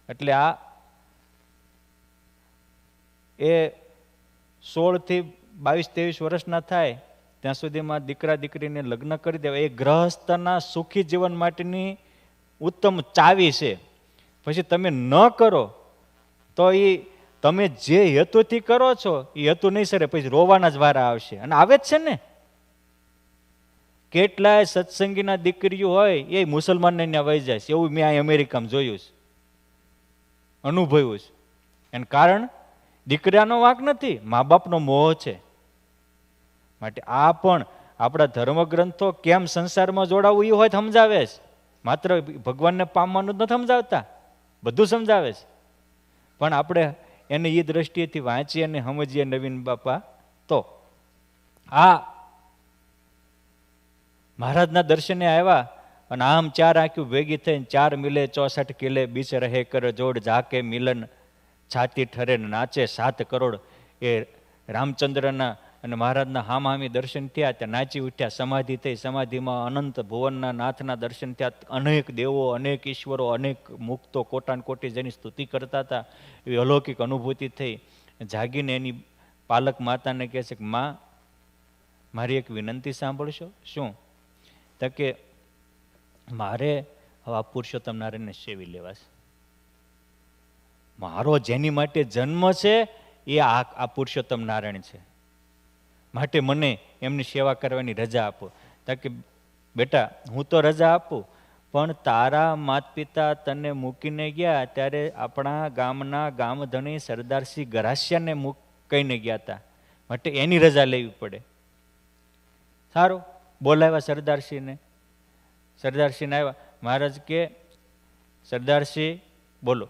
એટલે આ એ 16 થી 22-23 વર્ષના થાય ત્યાં સુધીમાં દીકરા દીકરીને લગ્ન કરી દેવા એ ગ્રહસ્થના સુખી જીવન માટેની ઉત્તમ ચાવી છે. પછી તમે ન કરો તો એ તમે જે હેતુથી કરો છો એ હેતુ નહીં સરે, પછી રોવાના જ વારા આવશે. અને આવે જ છે ને. કેટલાય સત્સંગીના દીકરીઓ હોય એ મુસલમાનને ત્યાં વહી જાય છે, એવું મેં અહીં અમેરિકામાં જોયું છે, અનુભવ્યું છે. એનું કારણ દીકરાનો વાંક નથી, મા બાપનો મોહ છે. માટે આ પણ આપણા ધર્મગ્રંથો કેમ સંસારમાં જોડાવવું એ હોય તો સમજાવે છે. માત્ર ભગવાનને પામવાનું જ નથી સમજાવતા, બધું સમજાવે છે. પણ આપણે એને એ દ્રષ્ટિએથી વાંચીએ અને સમજીએ નવીન બાપા તો. આ મહારાજના દર્શને આવ્યા અને આમ 4 આંખ્યું ભેગી થઈને 4 મિલે 64 કિલે બીચ રહે કર જોડ, ઝાકે મિલન છાતી ઠરે નાચે 7 કરોડ. એ રામચંદ્રના અને મહારાજના હામહામી દર્શન થયા, ત્યાં નાચી ઉઠ્યા. સમાધિ થઈ, સમાધિમાં અનંત ભુવનના નાથના દર્શન થયા. અનેક દેવો, અનેક ઈશ્વરો, અનેક મુક્તો કોટાન કોટી જેની સ્તુતિ કરતા હતા. એવી અલૌકિક અનુભૂતિ થઈ. જાગીને એની પાલક માતાને કહે છે કે માં, મારી એક વિનંતી સાંભળશો? શું? તો કે મારે હવે આ પુરુષોત્તમ નારાયણને સેવી લેવા છે. મારો જેની માટે જન્મ છે એ આ પુરુષોત્તમ નારાયણ છે, માટે મને એમની સેવા કરવાની રજા આપો. તાકે બેટા હું તો રજા આપું, પણ તારા માતા પિતા તને મૂકીને ગયા ત્યારે આપણા ગામના ગામધણી સરદારસિંહ ગરાસિયાને કહીને ગયા હતા, માટે એની રજા લેવી પડે. સારું, બોલાવ્યા સરદારસિંહને. સરદારસિંહને આવ્યા. મહારાજ કે સરદારસિંહ બોલો.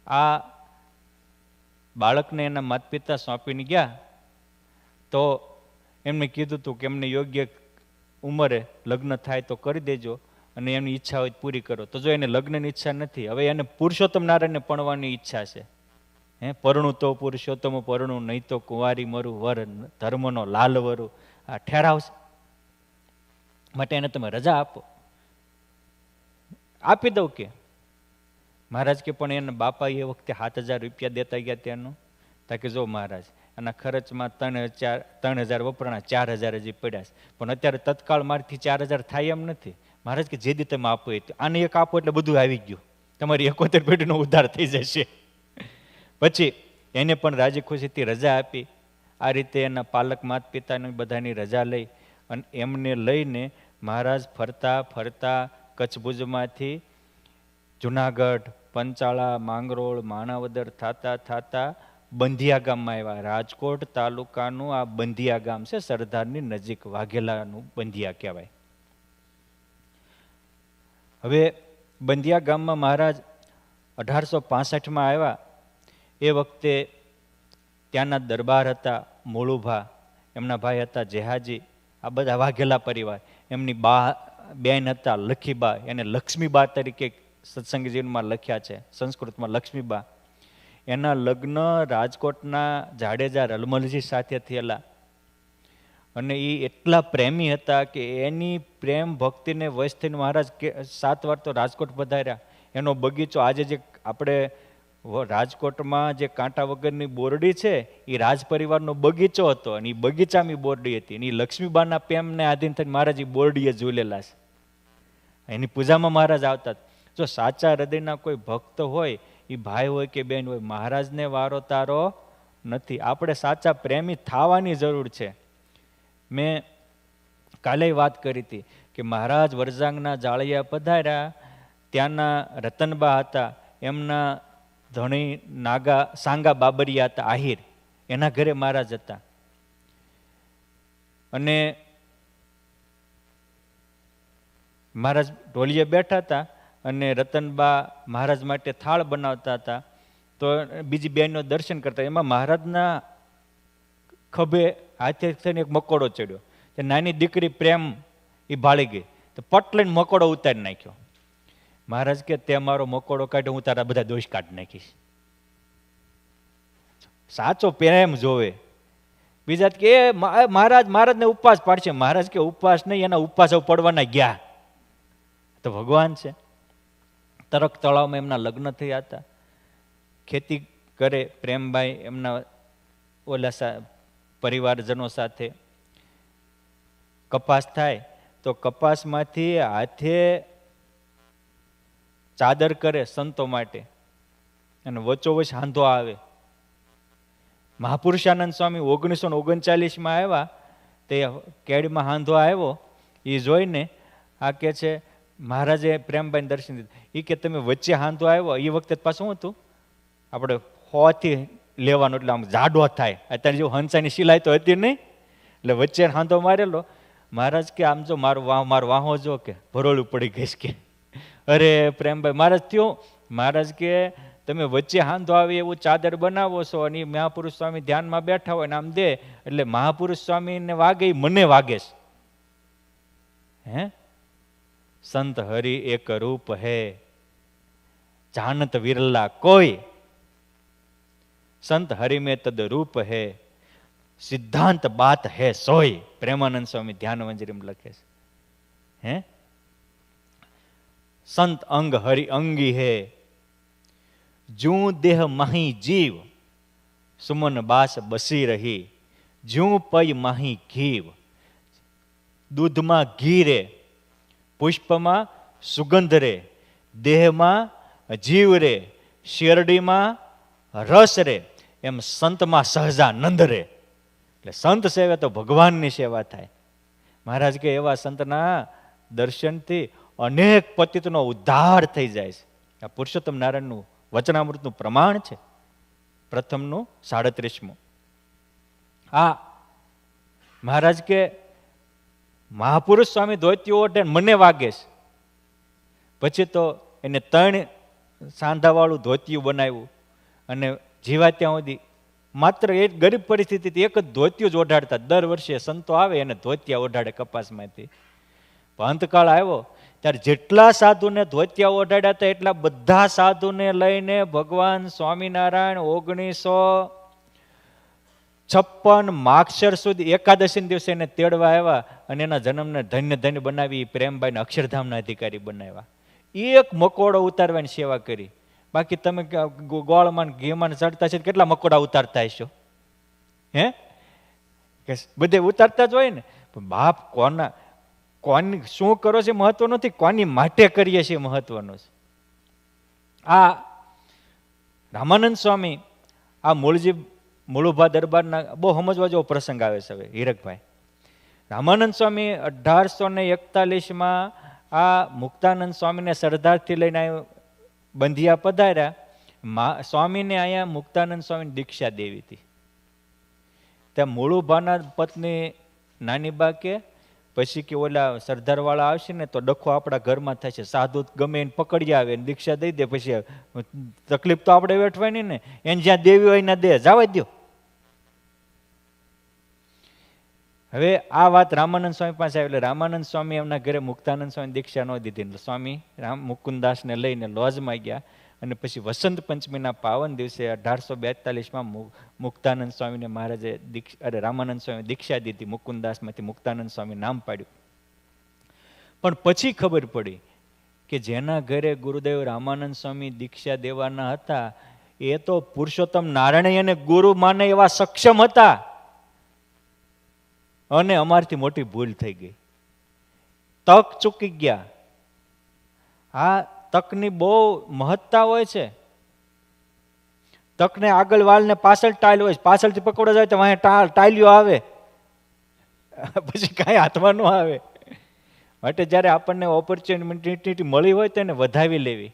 આ બાળકને એના માતા પિતા સોંપીને ગયા તો એમને કીધું હતું કે એમને યોગ્ય ઉંમરે લગ્ન થાય તો કરી દેજો, અને એમની ઈચ્છા હોય પૂરી કરો. તો જો એને લગ્નની ઈચ્છા નથી, હવે એને પુરુષોત્તમ નારાયણને પરણવાની ઈચ્છા છે. પરણું તો પુરુષોત્તમ પરણું, નહીં તો કુંવારી મરું, વર ધર્મનો લાલ વરું. આ ઠેરાવશે, માટે એને તમે રજા આપો. આપી દઉં કે? મહારાજ કે પણ એના બાપા એ વખતે 7,000 રૂપિયા દેતા ગયા ત્યાંનું. તાકે જો મહારાજ આના ખર્ચમાં 3,000 વપરાણા, 4,000 હજી પડ્યા છે, પણ અત્યારે તત્કાળ મારથી 4,000 થાય એમ નથી. મહારાજ કે જે દી તમે આપો એ આને એક આપો એટલે બધું આવી ગયું, તમારી 71 પેઢીનો ઉદ્ધાર થઈ જશે. પછી એને પણ રાજી ખુશીથી રજા આપી. આ રીતે એના પાલક માતા પિતાની બધાની રજા લઈ અને એમને લઈને મહારાજ ફરતા ફરતા કચ્છ ભુજમાંથી જુનાગઢ, પંચાળા, માંગરોળ, માણાવદર થતા થતા બંધિયા ગામમાં આવ્યા. રાજકોટ તાલુકાનું આ બંધિયા ગામ છે, સરદારની નજીક, વાઘેલાનું બંધિયા કહેવાય. હવે બંધિયા ગામમાં મહારાજ 1865માં આવ્યા. એ વખતે ત્યાંના દરબાર હતા મોળુભા, એમના ભાઈ હતા જેહાજી, આ બધા વાઘેલા પરિવાર. એમની બેન હતા લખીબા, એને લક્ષ્મીબા તરીકે સત્સંગજીવનમાં લખ્યા છે, સંસ્કૃતમાં લક્ષ્મીબા. એના લગ્ન રાજકોટના જાડેજા રલમલજી સાથે થયેલા. અને એ એટલા પ્રેમી હતા કે એની પ્રેમ ભક્તિને વશ થઈને મહારાજ 7 વાર તો રાજકોટ પધાર્યા. એનો બગીચો આજે જે આપણે રાજકોટમાં જે કાંટા વગરની બોરડી છે એ રાજ પરિવારનો બગીચો હતો, અને એ બગીચામાં બોરડી હતી, અને એ લક્ષ્મીબાના પ્રેમને આધીન થઈને મહારાજ એ બોરડીએ ઝૂલેલા છે. એની પૂજામાં મહારાજ આવતા. જો સાચા હૃદયના કોઈ ભક્ત હોય, એ ભાઈ હોય કે બેન હોય, મહારાજને વારો તારો નથી. આપણે સાચા પ્રેમી થવાની જરૂર છે. મેં કાલે વાત કરી હતી કે મહારાજ વરજાંગના જાળિયા પધાર્યા, ત્યાંના રતનબા હતા, એમના ધણી સાંગા બાબરિયા હતા આહિર, એના ઘરે મહારાજ હતા. અને મહારાજ ઢોલીએ બેઠા હતા, અને રતનબા મહારાજ માટે થાળ બનાવતા હતા. તો બીજી બહેનનો દર્શન કરતા, એમાં મહારાજના ખભે હાથે થઈને એક મકોડો ચડ્યો. નાની દીકરી પ્રેમ એ ભાળી ગઈ, તો પટ લઈને મકોડો ઉતારી નાખ્યો. મહારાજ કે તે મારો મકોડો કાઢ્યો, હું તારા બધા દોષ કાઢી નાખીશ. સાચો પ્રેમ જોવે. બીજા કે મહારાજને ઉપવાસ પાડશે. મહારાજ કે ઉપવાસ નહીં, એના ઉપવાસ પડવાના ગયા. તો ભગવાન છે. તરક તળાવમાં એમના લગ્ન થયા હતા. ખેતી કરે પ્રેમભાઈ એમના ઓલા પરિવારજનો સાથે. કપાસ થાય તો કપાસમાંથી હાથે ચાદર કરે સંતો માટે, અને વચ્ચોવચ હાંધો આવે. મહાપુરુષાનંદ સ્વામી 1939માં આવ્યા, તે કેળમાં હાંધો આવ્યો. એ જોઈને આ કે છે મહારાજે પ્રેમભાઈને દર્શન દીધું. એ કે તમે વચ્ચે હાંધો આવ્યો, એ વખતે પાછું શું હતું, આપણે હોથી લેવાનું, એટલે આમ જાડો થાય. અત્યારે જો હંસાની સિલાઈ તો હતી નહીં, એટલે વચ્ચે હાંધો મારેલો. મહારાજ કે આમ જો મારો વાહો જો કે ભરોળું પડી ગઈશ કે. અરે પ્રેમભાઈ, મહારાજ થયો. મહારાજ કે તમે વચ્ચે હાંધો આવે એવું ચાદર બનાવો છો, અને મહાપુરુષ સ્વામી ધ્યાનમાં બેઠા હોય ને આમ દે, એટલે મહાપુરુષ સ્વામીને વાગે મને વાગે છે. હે સંત હરિ એક રૂપ હે, જાનત વિરલા કોઈ, સંત હરિ में तद रूप है, સિદ્ધાંત બાત હે સોય. પ્રેમાનંદ સ્વામી ધ્યાન મંજરીમાં લખે છે. હે સંત અંગ હરિ અંગી હે, જૂ દેહ માહી જીવ, સુમન બાસ બસી રહી, જૂ પય માહી ઘીવ. દૂધમાં ઘી રે, પુષ્પમાં સુગંધ રે, દેહમાં જીવ રે, શેરડીમાં રસ રે, એમ સંતમાં સહજાનંદ રે. એટલે સંત સેવા તો ભગવાનની સેવા થાય. મહારાજ કે એવા સંતના દર્શનથી અનેક પતિતનો ઉદ્ધાર થઈ જાય છે. આ પુરુષોત્તમ નારાયણનું વચનામૃતનું પ્રમાણ છે. પ્રથમનું 37મું. આ મહારાજ કે મહાપુરુષ સ્વામી ધોતીઓ ઓઢે મને વાગે છે. પછી તો એને 3 સાંધાવાળું ધોતિયું બનાવ્યું, અને જીવા ત્યાં સુધી માત્ર એક ગરીબ પરિસ્થિતિથી એક જ ધોતિયું જ ઓઢાડતા. દર વર્ષે સંતો આવે એને ધોતિયા ઓઢાડે કપાસમાંથી. અંતકાળ આવ્યો ત્યારે જેટલા સાધુને ધોતિયા ઓઢાડ્યા હતા, એટલા બધા સાધુને લઈને ભગવાન સ્વામિનારાયણ 1956 માગશર સુધી એકાદશી દિવસે એને તેડવા આવ્યા, અને એના જન્મને ધન્ય ધન્ય બનાવી પ્રેમભાઈને અક્ષરધામના અધિકારી બનાવ્યા. એક મકોડો ઉતારવાની સેવા કરી. બાકી તમે ગોળમાં ઘીમાં ચડતા છે, કેટલા મકોડા ઉતારતા હશો? હે બધે ઉતારતા જ હોય ને. બાપ કોની શું કરો છે મહત્વ નથી, કોની માટે કરીએ છીએ મહત્વનું છે. આ રામાનંદ સ્વામી આ મૂળભા દરબારના બહુ સમજવા જેવો પ્રસંગ આવે છે. હવે હીરકભાઈ, રામાનંદ સ્વામી 1841માં આ મુક્તાનંદ સ્વામીને સરદારથી લઈને બંધિયા પધાર્યા. સ્વામીને અહીંયા મુક્તાનંદ સ્વામીની દીક્ષા દેવી હતી. ત્યાં મૂળુભાના પત્ની નાની બા કે પછી કે ઓલા સરદારવાળા આવશે ને તો ડખો આપણા ઘરમાં થાય છે. સાધુ ગમે એને પકડી આવે ને દીક્ષા દઈ દે, પછી તકલીફ તો આપણે વેઠવાની ને. એને જ્યાં દેવી હોય ને દે, જવા દો. હવે આ વાત રામાનંદ સ્વામી પાસે આવી. એટલે રામાનંદ સ્વામી એમના ઘરે મુક્તાનંદ સ્વામી દીક્ષા ન દીધી. સ્વામી મુકુંદાસને લઈને લોજમાં ગયા, અને પછી વસંત પંચમીના પાવન દિવસે 1842માં મુક્તાનંદ સ્વામીને મહારાજે રામાનંદ સ્વામી દીક્ષા દીધી. મુકુંદાસમાંથી મુક્તાનંદ સ્વામી નામ પાડ્યું. પણ પછી ખબર પડી કે જેના ઘરે ગુરુદેવ રામાનંદ સ્વામી દીક્ષા દેવાના હતા, એ તો પુરુષોત્તમ નારાયણ અને ગુરુ માને એવા સક્ષમ હતા, અને અમારથી મોટી ભૂલ થઈ ગઈ, તક ચૂકી ગયા. આ તકની બહુ મહત્તા હોય છે. તકને આગળ વાળ ને પાછળ ટાઈલ હોય, પાછળથી પકડવા જાય તો વાંહે ટાઈલ્યો આવે, પછી કાંઈ હાથમાં ન આવે. માટે જ્યારે આપણને ઓપોર્ચ્યુનિટી મળી હોય તો એને વધાવી લેવી.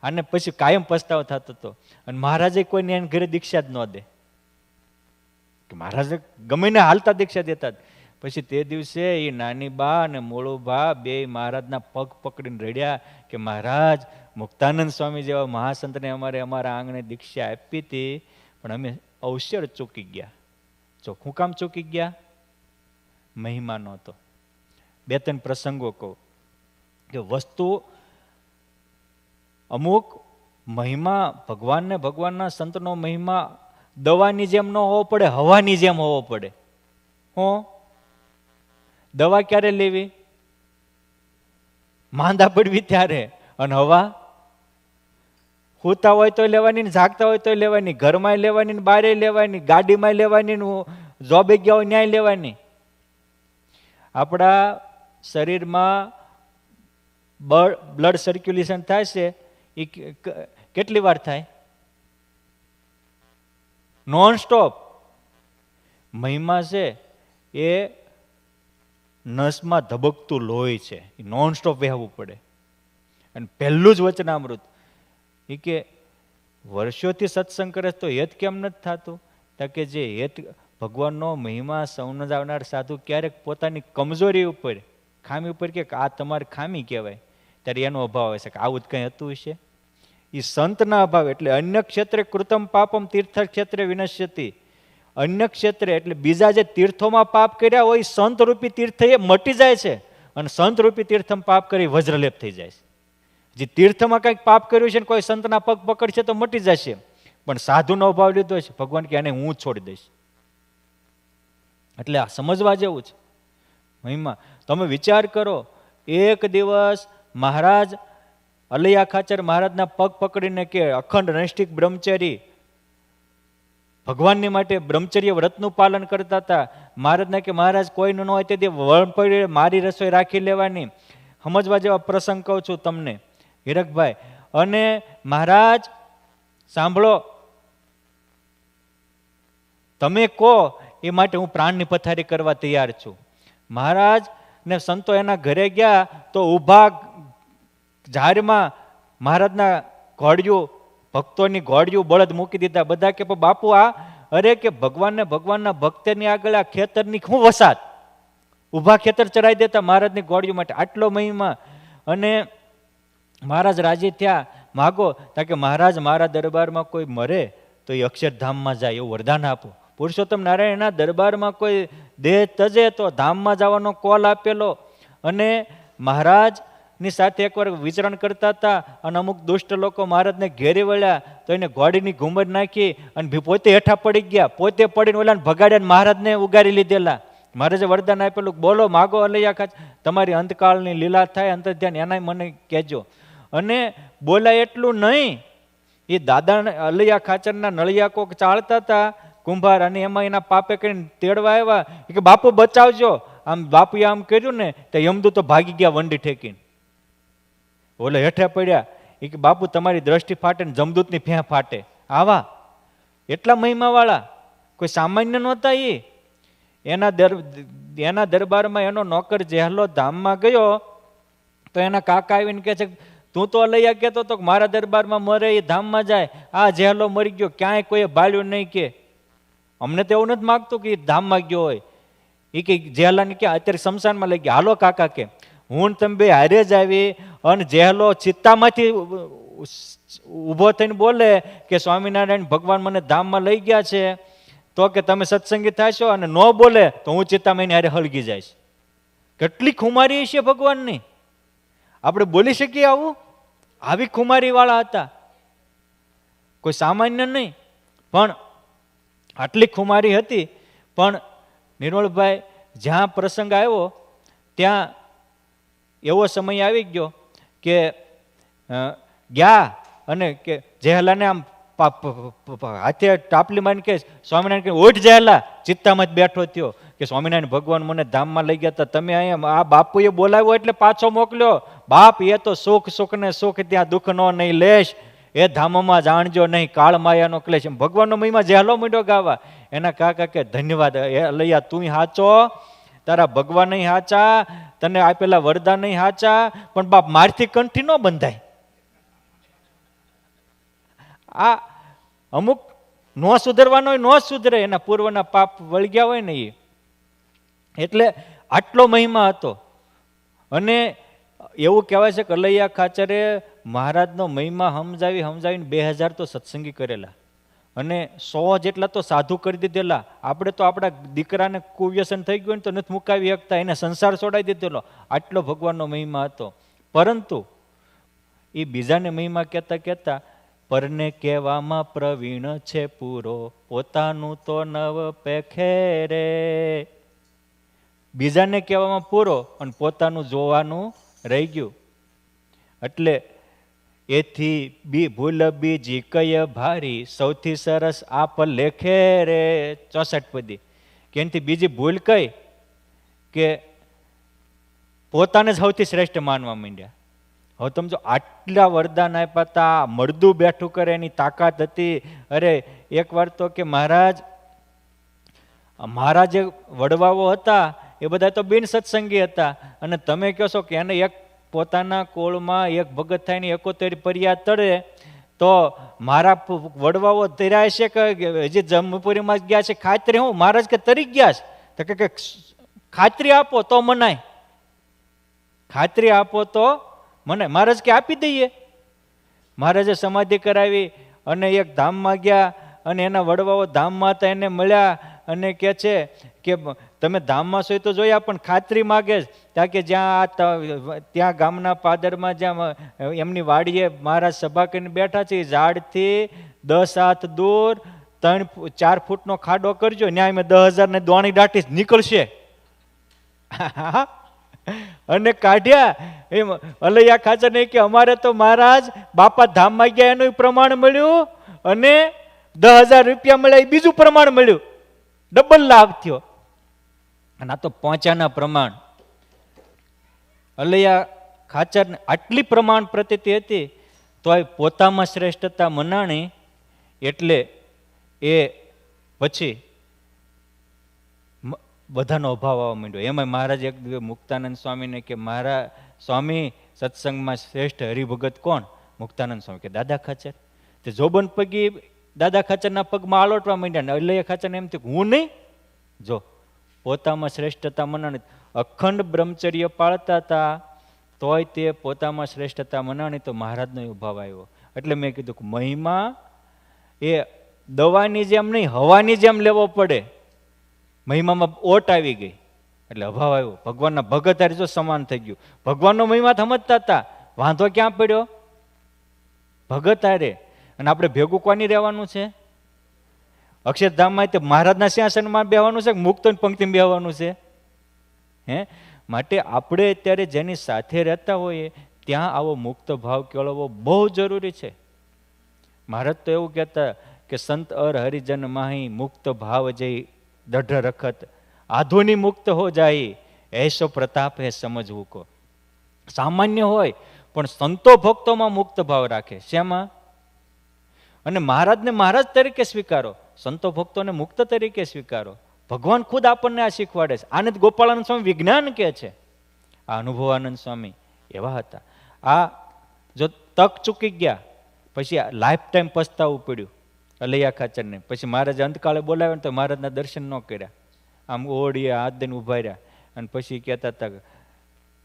અને પછી કાયમ પસ્તાવો થતો હતો. અને મહારાજે કોઈને એને ઘરે દીક્ષા જ ન દે, કે મહારાજે ગમે ને હાલતા દીક્ષા દેતા. પછી તે દિવસે એ નાની બા અને મોળું બા બે મહારાજના પગ પકડીને રડ્યા કે મહારાજ, મુક્તાનંદ સ્વામી જેવા મહાસંતને અમારા આંગણે દીક્ષા આપી હતી, પણ અમે અવસર ચૂકી ગયા. શું કામ ચૂકી ગયા? મહિમા નહોતો. બે ત્રણ પ્રસંગો કહું કે વસ્તુ અમુક મહિમા ભગવાનને, ભગવાનના સંતનો મહિમા દવાની જેમ ન હોવો પડે, હવાની જેમ હોવો પડે. હું દવા ક્યારે લેવી? માંદા પડવી ત્યારે. અને હવા સૂતા હોય તો લેવાની, જાગતા હોય તો લેવાની, ઘરમાં લેવાની, બારે લેવાની, ગાડીમાં લેવાની, જોબે ગયા હોય ન્યાય લેવાની. આપણા શરીરમાં બ્લડ સર્ક્યુલેશન થાય છે, એ કેટલી વાર થાય? Non stop. મહિમા છે એ નસમાં ધબકતું લોહી છે, એ નોન સ્ટોપ વહેવું પડે. અને પહેલું જ વચનામૃત એ કે વર્ષોથી સત્સંગ કરે તો હેત કેમ નથી થતું? કે જે હેત ભગવાનનો મહિમા સમજાવનાર સાધુ ક્યારેક પોતાની કમજોરી ઉપર, ખામી ઉપર કે આ તમારી ખામી કહેવાય, ત્યારે એનો અભાવ હશે કે આવું જ કંઈ હતું હશે. એ સંતના અભાવ. એટલે અન્ય ક્ષેત્રે કૃતમ પાપમ તીર્થ ક્ષેત્રે વિનશ્યતિ. અન્ય ક્ષેત્રે એટલે બીજા જે તીર્થોમાં પાપ કર્યા હોય, સંત રૂપી તીર્થ એ મટી જાય છે, અને સંત રૂપી તીર્થમાં પાપ કરી વજ્રલેપ થઈ જાય છે. જે તીર્થમાં કંઈક પાપ કર્યું છે ને કોઈ સંતના પગ પકડશે તો મટી જશે, પણ સાધુનો અભાવ લીધો છે, ભગવાન કે આને હું છોડી દઈશ. એટલે આ સમજવા જેવું છે મહિમા. તમે વિચાર કરો, એક દિવસ મહારાજ અલૈયા ખાચર મહારાજના પગ પકડીને કે અખંડ નૈષ્ઠિક બ્રહ્મચારી ભગવાનની માટે બ્રહ્મચર્ય વ્રતનું પાલન કરતા હતા. મહારાજને કે મહારાજ કોઈનું ન હોય તેથી વળ પડી મારી રસોઈ રાખી લેવાની. સમજવા જેવા પ્રસંગ કહું છું તમને હીરકભાઈ. અને મહારાજ સાંભળો, તમે કહો એ માટે હું પ્રાણની પથારી કરવા તૈયાર છું. મહારાજ ને સંતો એના ઘરે ગયા તો ઊભા ઝાડમાં મહારાજના ઘોડિયું, ભક્તોની ઘોડિયું બળદ મૂકી દીધા. બધા કે બાપુ આ અરે કે ભગવાનને, ભગવાનના ભક્તની આગળ આ ખેતરની શું વસાત? ઊભા ખેતર ચરાઈ દેતા મહારાજની ઘોડિયું માટે. આટલો મહિમા. અને મહારાજ રાજી થયા. માગો કે મહારાજ મારા દરબારમાં કોઈ મરે તો એ અક્ષરધામમાં જાય એવું વરદાન આપો. પુરુષોત્તમ નારાયણના દરબારમાં કોઈ દેહ તજે તો ધામમાં જવાનો કોલ આપેલો. અને મહારાજની સાથે એકવાર વિચરણ કરતા હતા અને અમુક દુષ્ટ લોકો મહારાજને ઘેરી વળ્યા તો એને ઘોડીની ઘુમર નાખી અને પોતે હેઠા પડી ગયા. પોતે પડીને ઓલાને ભગાડ્યા, મહારાજને ઉગારી લીધેલા. મહારાજે વરદાન આપેલું, બોલો માગો અલૈયા ખાચર, તમારી અંતકાળની લીલા થાય, અંતર્ધ્યાન એનાય મને કહેજો. અને બોલાય એટલું નહીં, એ દાદા અલૈયા ખાચરના નળિયા કોક ચાળતા હતા કુંભાર, અને એમાં એના પાપે કરીને તેડવા આવ્યા કે બાપુ બચાવજો. આમ બાપુએ આમ કર્યું ને તો યમદૂતો ભાગી ગયા વંડી ઠેકીને. ઓલે હેઠે પડ્યા એ કે બાપુ તમારી દ્રષ્ટિ ફાટે ને જમદૂતની ફેં ફાટે. આવા એટલા મહિમાવાળા, કોઈ સામાન્ય નહોતા. એના દરબારમાં એનો નોકર જેહલો ધામમાં ગયો તો એના કાકા આવીને કહે છે, તું તો અલૈયા કહેતો હતો મારા દરબારમાં મરે એ ધામમાં જાય, આ જેહલો મરી ગયો, ક્યાંય કોઈ ભાળ્યું નહીં. કે અમને તો એવું નથી માગતું કે ધામમાં ગયો હોય. એ કે જેહલાને કે અત્યારે શમશાનમાં લઈ ગયા. હાલો કાકા કે હું તમે બે હારે જ આવી. અને જેહલો ચિત્તામાંથી ઊભો થઈને બોલે કે સ્વામિનારાયણ ભગવાન મને ધામમાં લઈ ગયા છે, તો કે તમે સત્સંગી થશો. અને ન બોલે તો હું ચિત્તામાં હારે હળગી જઈશ. કેટલી ખુમારી છે ભગવાનની! આપણે બોલી શકીએ આવું? આવી ખુમારી વાળા હતા, કોઈ સામાન્ય નહીં. પણ આટલી ખુમારી હતી. પણ નિર્મળભાઈ જ્યાં પ્રસંગ આવ્યો ત્યાં એવો સમય આવી ગયો કે ગયા અને કે જેહલાને આમ હાથે ટાપલી મારીને કે સ્વામિનારાયણ કે ઉઠ જેહલા, ચિત્તામાં જ બેઠો થયો કે સ્વામિનારાયણ ભગવાન મને ધામમાં લઈ ગયા હતા, તમે અહીંયા આ બાપુએ બોલાવ્યો એટલે પાછો મોકલ્યો. બાપ એ તો સુખ સુખ ને સુખ, ત્યાં દુઃખ નો નહીં લેશ, એ ધામમાં જાણજો નહીં કાળ માયાનો ક્લેશ. ભગવાનનો મહિમા જેહલો મીંડો ગાવા. એના કાકા કે ધન્યવાદ લૈયા, તું હાચો, તારા ભગવાન નહીં હાચા, તને આપેલા વરદાન નહીં હાચા, પણ બાપ મારથી કંઠી ન બંધાય. આ અમુક નો સુધરવાનો હોય નો સુધરે, એના પૂર્વના પાપ વળગ્યા હોય ને એ. એટલે આટલો મહિમા હતો. અને એવું કહેવાય છે કે અલૈયા ખાચરે મહારાજનો મહિમા સમજાવીને 2000 તો સત્સંગી કરેલા, અને 100 જેટલા તો સાધુ કરી દીધેલા. આપણે તો આપણા દીકરાને કુવ્યસન થઈ ગયું ને તો નથી મુકાવી શકતા, એને સંસાર છોડાવી દીધેલો. આટલો ભગવાનનો મહિમા હતો. પરંતુ એ બીજાને મહિમા કહેતા પરને કહેવામાં પ્રવીણ છે પૂરો, પોતાનું તો નવ પેખે રે. બીજાને કહેવામાં પૂરો અને પોતાનું જોવાનું રહી ગયું. એટલે એથી ભૂલ બીજી કય ભારી, સૌથી સરસ આપ લેખે રે. 64 પદી કે એનાથી બીજી ભૂલ કઈ કે પોતાને સૌથી શ્રેષ્ઠ માનવા માંડ્યા. હવે તમે જો આટલા વરદાન આપ્યા હતા, મળદું બેઠું કરે એની તાકાત હતી. અરે એક વાર તો કે મહારાજ જે વડવાઓ હતા એ બધા તો બિન સત્સંગી હતા, અને તમે કહો છો કે એને એક પોતાના કોળમાં એક ભગત થાય ને 71 પરિયા તળે, તો મારા વડવાઓ તર્યા છે કે હજી જમપુરીમાં ગયા છે ખાતરી? હું મહારાજ કે તરી ગયા છે, તો કે ખાતરી આપો તો મનાય, ખાતરી આપો તો મને. મહારાજ કે આપી દઈએ. મહારાજે સમાધિ કરાવી અને એક ધામમાં ગયા, અને એના વડવાઓ ધામમાં હતા, એને મળ્યા અને કે છે કે તમે ધામમાં છો તો જોયા, પણ ખાતરી માગે ત્યાં કે ત્યાં ગામના પાદરમાં જ્યાં એમની વાડીએ મહારાજ સભા કરીને બેઠા છે, ઝાડથી 10 હાથ દૂર 3-4 ફૂટનો ખાડો કરજો, ન્યાય મેં 10,000 ને દોણી દાટી નીકળશે. અને કાઢ્યા. એમ અલૈયા ખાચર નહીં કે અમારે તો મહારાજ બાપા ધામમાં ગયા એનું પ્રમાણ મળ્યું, અને 10,000 રૂપિયા મળ્યા એ બીજું પ્રમાણ મળ્યું, ડબલ લાભ થયો. અને આ તો પહોંચ્યાના પ્રમાણ. અલૈયા ખાચર આટલી પ્રમાણ પ્રતીતિ હતી તો પોતામાં શ્રેષ્ઠતા મનાણી. એટલે એ પછી બધાનો અભાવ આવવા માંડ્યો. એમાં મહારાજ એક દિવસ મુક્તાનંદ સ્વામીને કે મારા સ્વામી સત્સંગમાં શ્રેષ્ઠ હરિભગત કોણ? મુક્તાનંદ સ્વામી કે દાદા ખાચર. તે જોબન પગી દાદા ખાચરના પગમાં આલોટવા માંડ્યા. ને અલૈયા ખાચરને એમ થયું હું નહીં. જો પોતામાં શ્રેષ્ઠતા મનાણી, અખંડ બ્રહ્મચર્ય પાળતા હતા તોય તે પોતામાં શ્રેષ્ઠતા મનાણી, તો મહારાજનો અભાવ આવ્યો. એટલે મેં કીધું કે મહિમા એ દવાની જેમ નહીં, હવાની જેમ લેવો પડે. મહિમામાં ઓટ આવી ગઈ એટલે અભાવ આવ્યો. ભગવાનના ભગત હારે જો સમાન થઈ ગયું. ભગવાનનો મહિમા સમજતા હતા, વાંધો ક્યાં પડ્યો? ભગત હારે. અને આપણે ભેગું કોની રહેવાનું છે? અક્ષરધામમાં તે મહારાજના સિંહાસનમાં બેહવાનું છે કે મુક્તોની પંક્તિમાં બેહવાનું છે? હે, માટે આપણે અત્યારે જેની સાથે રહેતા હોઈએ ત્યાં આવો મુક્ત ભાવ કેળવવો બહુ જરૂરી છે. મહારાજ તો એવું કહેતા કે સંત અર હરિજન માહી, મુક્ત ભાવ જઈ દઢ રખત, આધુની મુક્ત હો જાય, એસો પ્રતાપ હે સમજવું કો. સામાન્ય હોય પણ સંતો ભક્તોમાં મુક્ત ભાવ રાખે. શેમાં? અને મહારાજને મહારાજ તરીકે સ્વીકારો, સંતો ભક્તોને મુક્ત તરીકે સ્વીકારો. ભગવાન ખુદ આપણને આ શીખવાડે છે. આનંદ ગોપાળાનંદ સ્વામી વિજ્ઞાન કહે છે. આ અનુભવાનંદ સ્વામી એવા હતા. આ જો તક ચૂકી ગયા પછી લાઈફ ટાઈમ પસ્તાવું પડ્યું અલૈયા ખાચરને. પછી મહારાજે અંતકાળે બોલાવ્યા તો મહારાજના દર્શન ન કર્યા. આમ ઓળીએ હાથ દઈને ઉભા રહ્યા અને પછી કહેતા હતા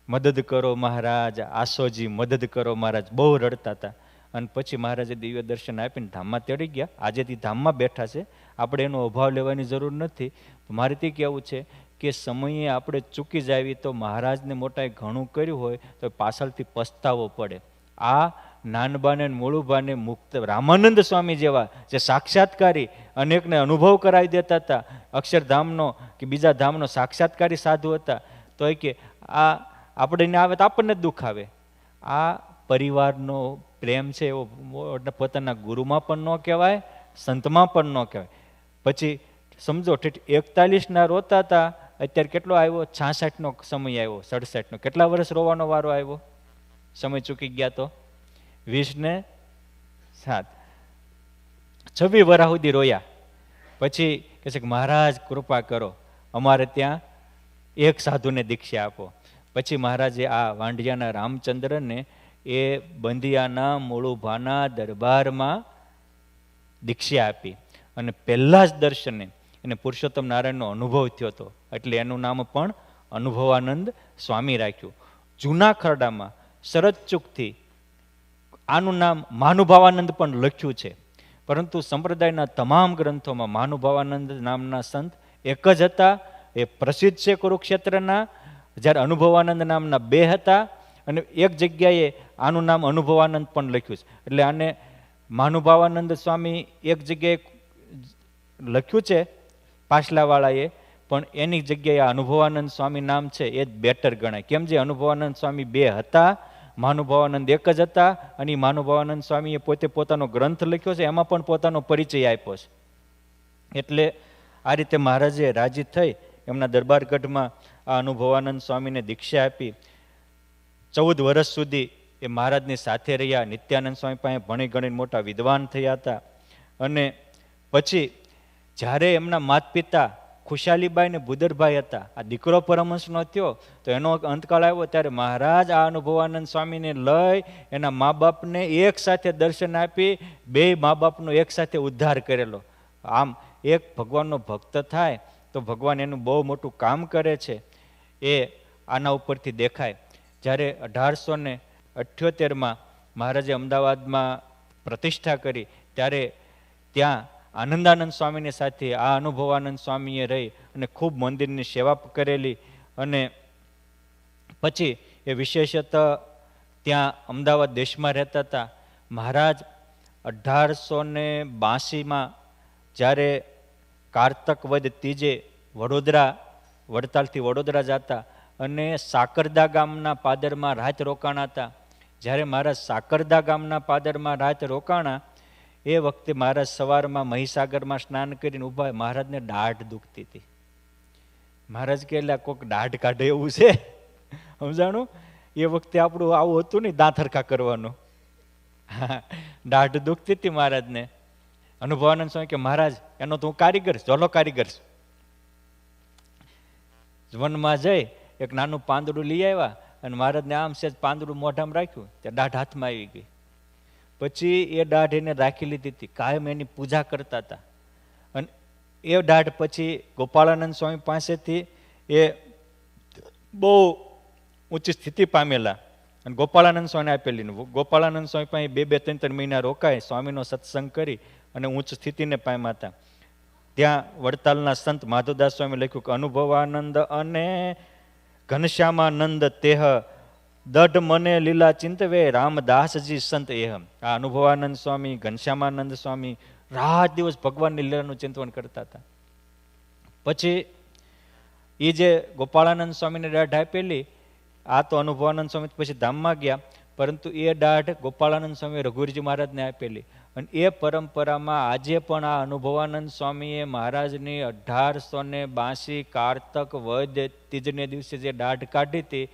મદદ કરો મહારાજ, આસોજી મદદ કરો મહારાજ. બહુ રડતા હતા. અને પછી મહારાજે દિવ્ય દર્શન આપીને ધામમાં તેડી ગયા. આજે તે ધામમાં બેઠા છે, આપણે એનો અભાવ લેવાની જરૂર નથી. મારે તે કહેવું છે કે સમયે આપણે ચૂકી જાવી તો મહારાજને મોટાએ ઘણું કર્યું હોય તો પાછળથી પસ્તાવો પડે. આ નાનબાને મોળુબાને મુક્ત રામાનંદ સ્વામી જેવા જે સાક્ષાત્કારી અનેકને અનુભવ કરાવી દેતા હતા, અક્ષરધામનો કે બીજા ધામનો સાક્ષાત્કારી સાધુ હતા, તો એ કે આ આપણે આવે તો આપણને દુઃખ આવે. આ પરિવારનો પ્રેમ છે એવો પોતાના ગુરુમાં પણ ન કહેવાય, સંતમાં પણ ન કહેવાય. પછી સમજો 41ના રોતા હતા, અત્યારે કેટલો આવ્યો? 66નો સમય આવ્યો, 67નો. કેટલા વર્ષ રોવાનો વારો આવ્યો? સમય ચૂકી ગયા તો 20 ને 7, 26 વર્ષ સુધી રોયા. પછી કહે છે કે મહારાજ કૃપા કરો, અમારે ત્યાં એક સાધુને દીક્ષા આપો. પછી મહારાજે આ વાંઢિયાના રામચંદ્રને એ બંધિયાના મૂળુભાના દરબારમાં દીક્ષા આપી. અને પહેલા જ દર્શને એને પુરુષોત્તમ નારાયણનો અનુભવ થયો હતો, એટલે એનું નામ પણ અનુભવાનંદ સ્વામી રાખ્યું. જૂના ખરડામાં શરતચૂકથી આનું નામ મહાનુભાવાનંદ પણ લખ્યું છે, પરંતુ સંપ્રદાયના તમામ ગ્રંથોમાં મહાનુભાવાનંદ નામના સંત એક જ હતા. એ પ્રસિદ્ધ છે કુરુક્ષેત્રના. જ્યારે અનુભવાનંદ નામના 2 હતા, અને એક જગ્યાએ આનું નામ અનુભવાનંદ પણ લખ્યું છે. એટલે આને મહાનુભાવાનંદ સ્વામી એક જગ્યાએ લખ્યું છે પાછલાવાળાએ, પણ એની જગ્યાએ અનુભવાનંદ સ્વામી નામ છે એ જ બેટર ગણાય. કેમ? જે અનુભવાનંદ સ્વામી 2 હતા, મહાનુભાવાનંદ એક જ હતા. અને મહાનુભાવાનંદ સ્વામીએ પોતે પોતાનો ગ્રંથ લખ્યો છે, એમાં પણ પોતાનો પરિચય આપ્યો છે. એટલે આ રીતે મહારાજે રાજી થઈ એમના દરબારગઢમાં આ અનુભવાનંદ સ્વામીને દીક્ષા આપી. 14 વર્ષ સુધી એ મહારાજની સાથે રહ્યા. નિત્યાનંદ સ્વામી પાસે ભણી ગણીને મોટા વિદ્વાન થયા હતા. અને પછી જ્યારે એમના માતા પિતા ખુશાલીબાઈ ને બુદરભાઈ હતા, આ દીકરો પરમહંસનો થયો, તો એનો અંતકાળ આવ્યો ત્યારે મહારાજ આ અનુભવાનંદ સ્વામીને લઈ એના મા બાપને એક સાથે દર્શન આપી, 2 મા બાપનો એક સાથે ઉદ્ધાર કરેલો. આમ એક ભગવાનનો ભક્ત થાય તો ભગવાન એનું બહુ મોટું કામ કરે છે, એ આના ઉપરથી દેખાય. જ્યારે 1878માં મહારાજે અમદાવાદમાં પ્રતિષ્ઠા કરી, ત્યારે ત્યાં આનંદાનંદ સ્વામીની સાથે આ અનુભવાનંદ સ્વામીએ રહી અને ખૂબ મંદિરની સેવા કરેલી. અને પછી એ વિશેષત ત્યાં અમદાવાદ દેશમાં રહેતા હતા. મહારાજ 1882માં જ્યારે કારતક વદ ત્રીજે વડતાલથી વડોદરા જતા અને સાકરદા ગામના પાદરમાં રાત રોકાણા હતા. જ્યારે મહારાજ સાકરદા ગામના પાદરમાં રાત રોકાણા, એ વખતે મહારાજ સવારમાં મહીસાગરમાં સ્નાન કરીને ઊભા, મહારાજને દાઢ દુખતી હતી. મહારાજ કે એટલે કોઈક દાઢ કાઢે એવું છે, સમજાણું? એ વખતે આપણું આવું હતું ને, દાંત હરખા કરવાનું. દાઢ દુખતી હતી મહારાજને. અનુભવાનંદ સ્વામી કે મહારાજ એનો તો હું કારીગર, ઝોલો કારીગર. વનમાં જઈ એક નાનું પાંદડું લઈ આવ્યા અને મહારાજને આમ સેજ પાંદડું મોઢામાં રાખ્યું, ત્યાં દાઢ હાથમાં આવી ગઈ. પછી એ દાઢ એને રાખી લીધી હતી, કાયમ એની પૂજા કરતા હતા. અને એ દાઢ પછી ગોપાળાનંદ સ્વામી પાસેથી એ બહુ ઊંચી સ્થિતિ પામેલા અને ગોપાળાનંદ સ્વામીને આપેલી. ગોપાળાનંદ સ્વામી પાસે 2-3 મહિના રોકાય, સ્વામીનો સત્સંગ કરી અને ઉચ્ચ સ્થિતિને પામ્યા હતા. ત્યાં વડતાલના સંત માધવદાસ સ્વામી લખ્યું કે અનુભવાનંદ અને ઘનશ્યામાનંદ તેહ દઢ મને લીલા ચિંતવે રામદાસજી સંત એહ. આ અનુભવાનંદ સ્વામી, ઘનશ્યામાનંદ સ્વામી રાત દિવસ ભગવાનની લીલાનું ચિંતન કરતા હતા. પછી એ જે ગોપાળાનંદ સ્વામીને દાઢ આપેલી, આ તો અનુભવાનંદ સ્વામી પછી ધામમાં ગયા, પરંતુ એ દાઢ ગોપાળાનંદ સ્વામી રઘુવીરજી મહારાજને આપેલી. અને એ પરંપરામાં આજે પણ આ અનુભવાનંદ સ્વામીએ મહારાજની 1882 કારતક વદ ત્રીજને દિવસે જે દાઢ કાઢી હતી,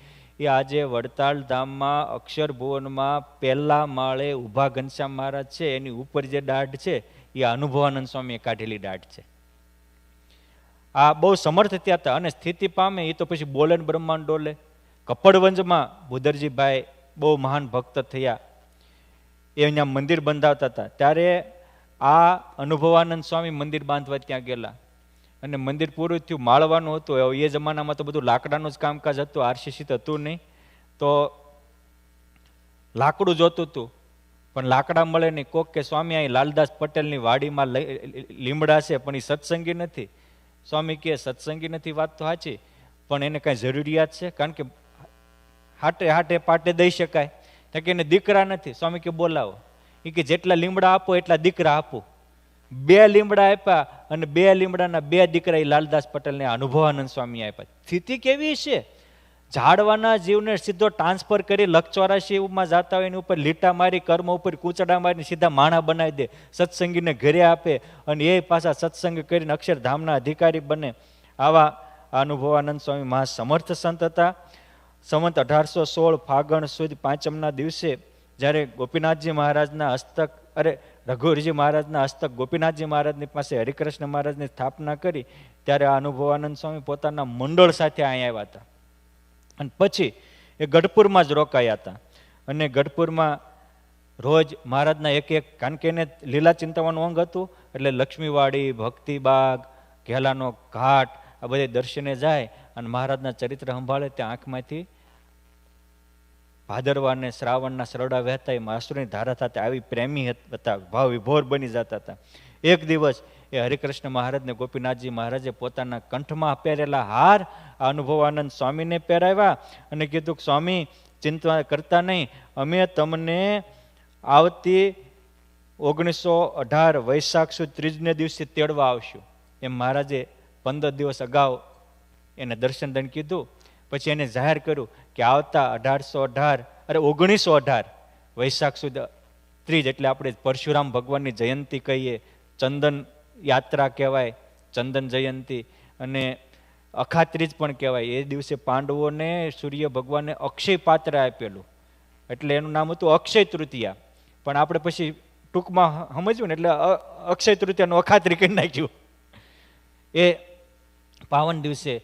એ આજે વડતાલ ધામમાં અક્ષર ભુવનમાં પહેલા માળે ઊભા ઘનશ્યામ મહારાજ છે, એની ઉપર જે દાઢ છે એ અનુભવાનંદ સ્વામીએ કાઢેલી દાઢ છે. આ બહુ સમર્થ થયા હતા અને સ્થિતિ પામે એ તો પછી બોલે ને બ્રહ્માંડ ડોલે. કપડવંજમાં ભુદરજીભાઈ બહુ મહાન ભક્ત થયા, એ અહીંયા મંદિર બંધાવતા હતા. ત્યારે આ અનુભવાનંદ સ્વામી મંદિર બાંધવા ત્યાં ગયેલા અને મંદિર પૂરું થયું, માળવાનું હતું. એ જમાનામાં તો બધું લાકડાનું જ કામકાજ હતું, આરસીસી હતું નહીં, તો લાકડું જોતું હતું, પણ લાકડા મળે નહીં. કોક કે સ્વામી અહીં લાલદાસ પટેલની વાડીમાં લીમડા છે, પણ એ સત્સંગી નથી. સ્વામી કે સત્સંગી નથી, વાત તો સાચી, પણ એને કાંઈ જરૂરિયાત છે? કારણ કે હાટે હાટે પાટે દઈ શકાય. કે એને દીકરા નથી. સ્વામી કે બોલાવો. એ કે જેટલા લીમડા આપો એટલા દીકરા આપો. 2 લીમડા આપ્યા અને 2 લીમડાના 2 દીકરા એ લાલદાસ પટેલને અનુભવાનંદ સ્વામી આપ્યા. સ્થિતિ કેવી છે? ઝાડવાના જીવને સીધો ટ્રાન્સફર કરી લક્ષ 84માં જતા હોય એની ઉપર લીટા મારી કર્મ ઉપર કૂચડા મારીને સીધા માણા બનાવી દે, સત્સંગીને ઘરે આપે અને એ પાછા સત્સંગ કરીને અક્ષરધામના અધિકારી બને. આવા અનુભવાનંદ સ્વામી મહાસમર્થ સંત હતા. સંવત 1816 ફાગણ સુદ 5મના દિવસે જ્યારે ગોપીનાથજી મહારાજના હસ્તક રઘુવીરજી મહારાજના હસ્તક ગોપીનાથજી મહારાજની પાસે હરિકૃષ્ણ મહારાજની સ્થાપના કરી ત્યારે આ અનુભવાનંદ સ્વામી પોતાના મંડળ સાથે અહીંયા આવ્યા હતા. અને પછી એ ગઢપુરમાં જ રોકાયા હતા. અને ગઢપુરમાં રોજ મહારાજના એક કારણ કે એને લીલા ચિંતાવાનું અંગ હતું એટલે લક્ષ્મીવાડી, ભક્તિબાગ, ઘેલાનો ઘાટ આ બધે દર્શને જાય અને મહારાજના ચરિત્ર સંભાળે. ત્યાં આંખમાંથી ભાદરવા અને શ્રાવણના સરડા વહેતા એ આંસુની ધારા થતા આવી પ્રેમી હતા, ભાવ વિભોર બની જતા હતા. એક દિવસ એ હરિકૃષ્ણ મહારાજને ગોપીનાથજી મહારાજે પોતાના કંઠમાં પહેરેલા હાર આ અનુભવાનંદ સ્વામીને પહેરાવ્યા અને કીધું કે સ્વામી ચિંતા કરતા નહીં, અમે તમને આવતી 1918 વૈશાખ સુદ 3ને દિવસે તેડવા આવશું. એમ મહારાજે 15 દિવસ અગાઉ એને દર્શન દઈને કીધું. પછી એને જાહેર કર્યું કે આવતા 1918 વૈશાખ સુદ 30 એટલે આપણે પરશુરામ ભગવાનની જયંતિ કહીએ, ચંદન યાત્રા કહેવાય, ચંદન જયંતિ અને અખાત્રીજ પણ કહેવાય. એ દિવસે પાંડવોને સૂર્ય ભગવાને અક્ષય પાત્ર આપેલું એટલે એનું નામ હતું અક્ષય તૃતીયા. પણ આપણે પછી ટૂંકમાં સમજ્યું ને એટલે અક્ષય તૃતીયાનું અખાત્રી કરી નાખ્યું. એ પાવન દિવસે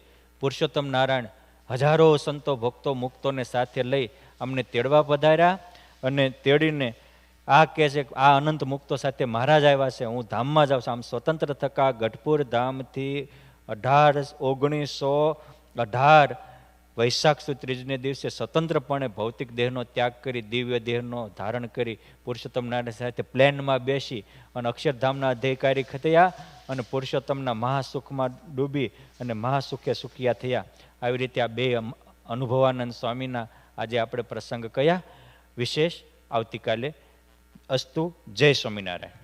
પુરુષોત્તમ નારાયણ હજારો સંતો ભક્તો મુક્તોને સાથે લઈ અમને તેડવા પધાર્યા અને તેડીને આ કહે છે આ અનંત મુક્તો સાથે મહારાજ આવ્યા છે, હું ધામમાં જાઉં છું. આમ સ્વતંત્ર થકા ગઢપુર ધામથી 1918 વૈશાખ સુદ 3ને દિવસે સ્વતંત્રપણે ભૌતિક દેહનો ત્યાગ કરી દિવ્ય દેહનો ધારણ કરી પુરુષોત્તમ નારાયણ સાથે પ્લેનમાં બેસી અને અક્ષરધામના અધિકારી થયા અને પુરુષોત્તમના મહાસુખમાં ડૂબી અને મહાસુખે સુખિયા થયા. આવી રીતે આ બે અનુભવાનંદ સ્વામીના આજે આપણે પ્રસંગ કયા વિશેષ આવતીકાલે. અસ્તુ. જય સ્વામિનારાયણ.